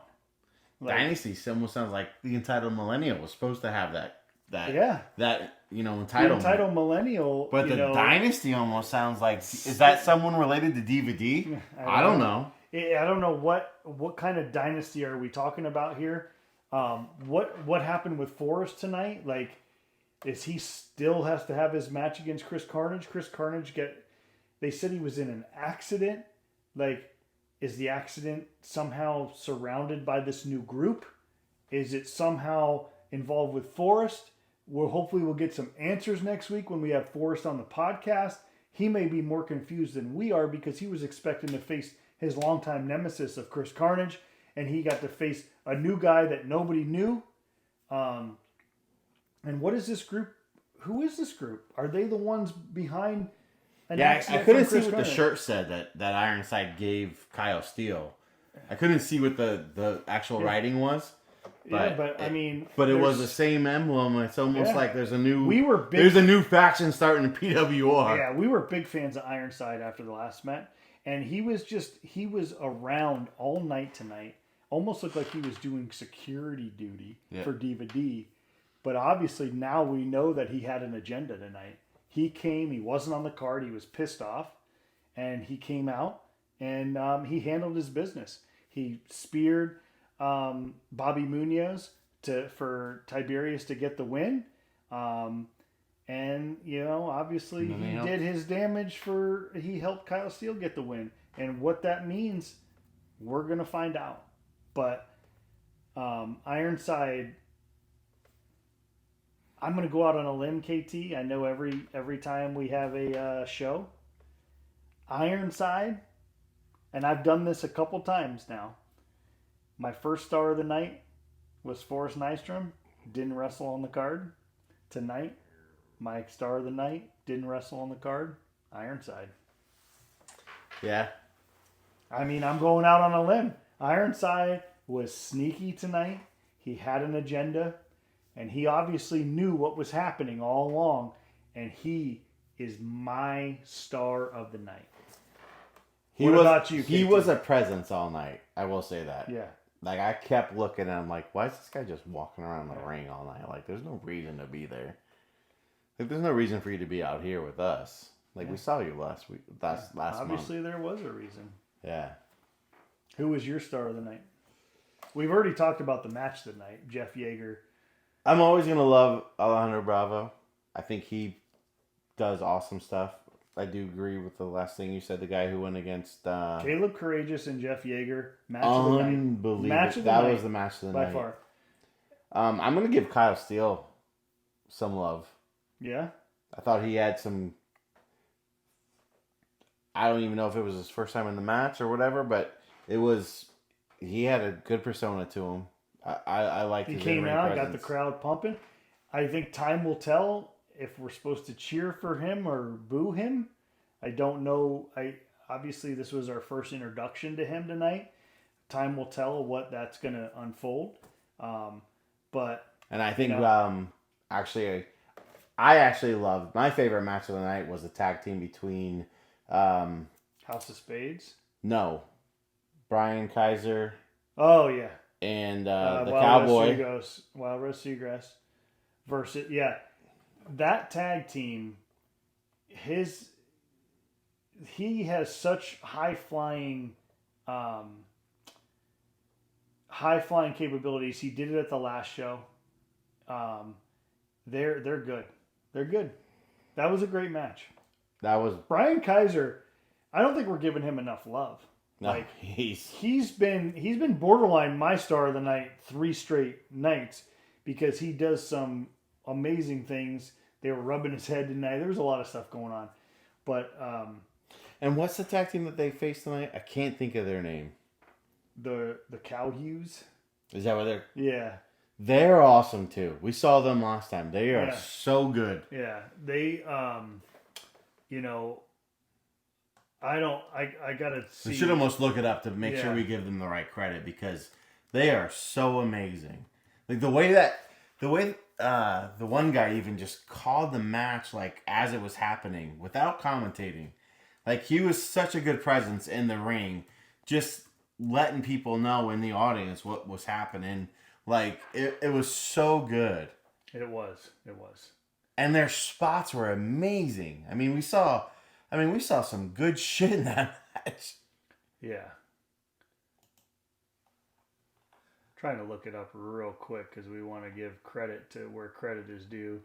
Dynasty almost sounds like the entitled millennial was supposed to have that that the entitlement. entitled millennial. But the dynasty almost sounds like, is that someone related to DVD? I don't know. I don't know what kind of dynasty are we talking about here. What happened with Forrest tonight? Like, is he still has to have his match against Chris Carnage? Chris Carnage they said he was in an accident. Like, is the accident somehow surrounded by this new group? Is it somehow involved with Forrest? Hopefully we'll get some answers next week when we have Forrest on the podcast. He may be more confused than we are because he was expecting to face his longtime nemesis of Chris Carnage, and he got to face a new guy that nobody knew. And what is this group? Who is this group? Are they the ones behind an accident? I couldn't see what the shirt said that Ironside gave Kyle Steele. I couldn't see what the actual writing was. But it was the same emblem. It's almost like there's a new there's a new faction starting in PWR. Yeah, we were big fans of Ironside after the last match. And he was around all night tonight. Almost looked like he was doing security duty for DVD. But obviously now we know that he had an agenda tonight. He came, he wasn't on the card, he was pissed off. And he came out and he handled his business. He speared Bobby Munoz for Tiberius to get the win. And, obviously he did his damage he helped Kyle Steele get the win. And what that means, we're going to find out. But Ironside, I'm going to go out on a limb, KT. I know every time we have a show, Ironside, and I've done this a couple times now. My first star of the night was Forrest Nystrom. Didn't wrestle on the card. Tonight, my star of the night, didn't wrestle on the card, Ironside. Yeah. I mean, I'm going out on a limb. Ironside was sneaky tonight. He had an agenda, and he obviously knew what was happening all along, and he is my star of the night. What about you, He KT? was a presence all night. I will say that. Yeah. Like, I kept looking and I'm like, why is this guy just walking around the ring all night? Like, there's no reason to be there. Like, there's no reason for you to be out here with us. Like, we saw you last month. Obviously, there was a reason. Yeah. Who was your star of the night? We've already talked about the match tonight. Jeff Yeager. I'm always going to love Alejandro Bravo. I think he does awesome stuff. I do agree with the last thing you said. The guy who went against Caleb Courageous and Jeff Yeager. Match of the night. Unbelievable. That was the match of the night. By far. I'm going to give Kyle Steele some love. Yeah? I thought he had some... I don't even know if it was his first time in the match or whatever, but it was... He had a good persona to him. I liked his in-ring presence. He came out, got the crowd pumping. I think time will tell if we're supposed to cheer for him or boo him. I don't know. Obviously, this was our first introduction to him tonight. Time will tell what that's going to unfold. And I think, I actually loved... My favorite match of the night was the tag team between... House of Spades? No. Brian Kaiser. Oh, yeah. And the Cowboy. Wild Rose Seagrass. Versus, yeah. That tag team, he has such high-flying capabilities. He did it at the last show. They're good. They're good. That was a great match. That was... Brian Kaiser, I don't think we're giving him enough love. No, like he's been borderline my star of the night 3 straight nights because he does some amazing things. They were rubbing his head tonight. There was a lot of stuff going on, but and what's the tag team that they faced tonight? I can't think of their name. The Cowhews. Is that what they're? Yeah, they're awesome too. We saw them last time. They are so good. Yeah, they I gotta see. We should almost look it up to make sure we give them the right credit because they are so amazing. Like the way the one guy even just called the match like as it was happening without commentating. Like he was such a good presence in the ring, just letting people know in the audience what was happening. Like it was so good. It was. And their spots were amazing. I mean, we saw some good shit in that match. Yeah. Trying to look it up real quick because we want to give credit to where credit is due.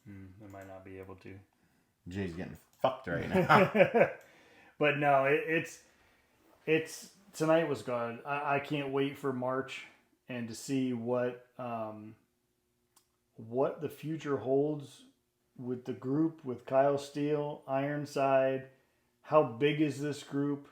I might not be able to. Jay's getting fucked right now. But no, it's tonight was good. I can't wait for March and to see what the future holds with the group, with Kyle Steele, Ironside. How big is this group?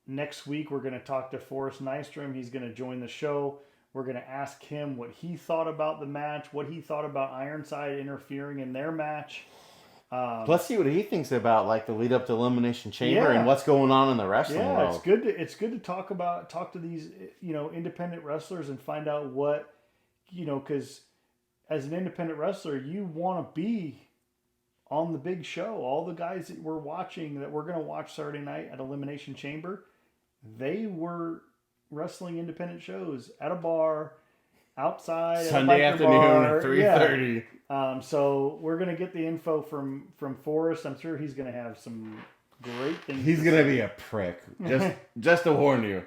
Next week, we're going to talk to Forrest Nystrom. He's going to join the show. We're going to ask him what he thought about the match, what he thought about Ironside interfering in their match. Let's see what he thinks about like the lead up to Elimination Chamber and what's going on in the wrestling world. It's good to talk to these independent wrestlers and find out what because as an independent wrestler, you want to be on the big show. All the guys that we're watching, that we're going to watch Saturday night at Elimination Chamber, they were wrestling independent shows at a bar, outside, Sunday afternoon at 3:30. So we're going to get the info from Forrest. I'm sure he's going to have some great things. He's going to be a prick. Just to warn you.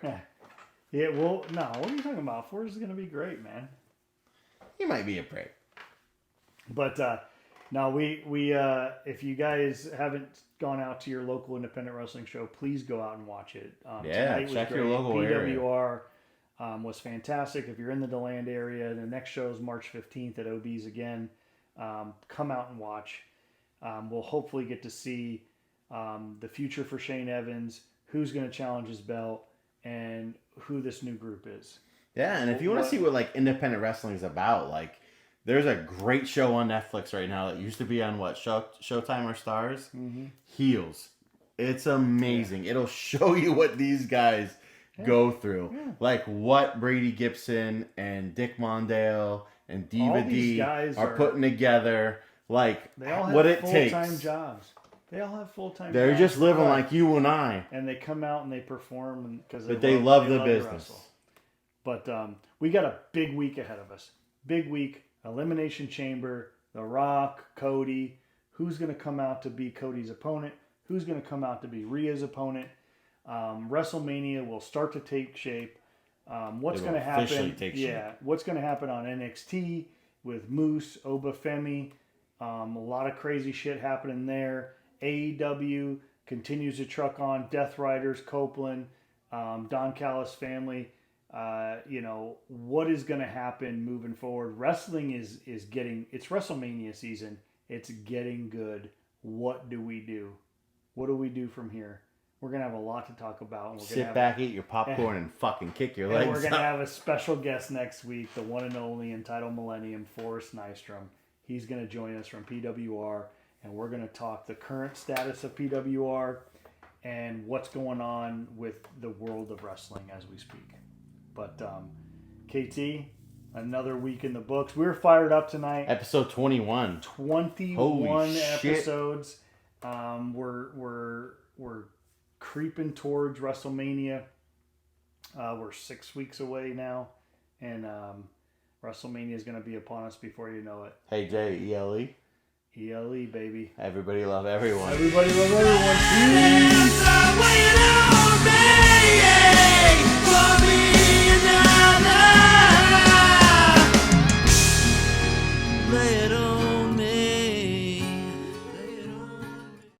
Yeah, well, no, what are you talking about? Forrest is going to be great, man. He might be a prick. But now we if you guys haven't gone out to your local independent wrestling show, please go out and watch it. Check your local area. PWR was fantastic. If you're in the DeLand area, the next show is March 15th at OB's again. Come out and watch. We'll hopefully get to see the future for Shane Evans, who's going to challenge his belt, and who this new group is. Yeah, and if you want to see what like independent wrestling is about, like there's a great show on Netflix right now that used to be on Showtime or Stars. Mm-hmm. Heels. It's amazing. Yeah. It'll show you what these guys go through. Yeah. Like what Brady Gibson and Dick Mondale and Diva D are putting together. Like they all have what it takes. Full-time jobs. They all have full-time They're jobs. just living like you and I. And they come out and they perform because they love the business. But we got a big week ahead of us. Big week. Elimination Chamber. The Rock. Cody. Who's going to come out to be Cody's opponent? Who's going to come out to be Rhea's opponent? WrestleMania will start to take shape. What's going to happen? What's going to happen on NXT with Moose, Obafemi? A lot of crazy shit happening there. AEW continues to truck on Death Riders, Copeland, Don Callis family. What is going to happen moving forward? Wrestling is getting, it's WrestleMania season. It's getting good. What do we do? What do we do from here? We're going to have a lot to talk about. And Sit back, eat your popcorn, and fucking kick your legs. And we're going to have a special guest next week, the one and only entitled Millennium, Forrest Nystrom. He's going to join us from PWR, and we're going to talk the current status of PWR and what's going on with the world of wrestling as we speak. But, KT, another week in the books. We're fired up tonight. Episode 21. 21 episodes. We're creeping towards WrestleMania. We're 6 weeks away now, and WrestleMania is going to be upon us before you know it. Hey Jay, ELE? ELE, baby. Everybody love everyone. Everybody love everyone.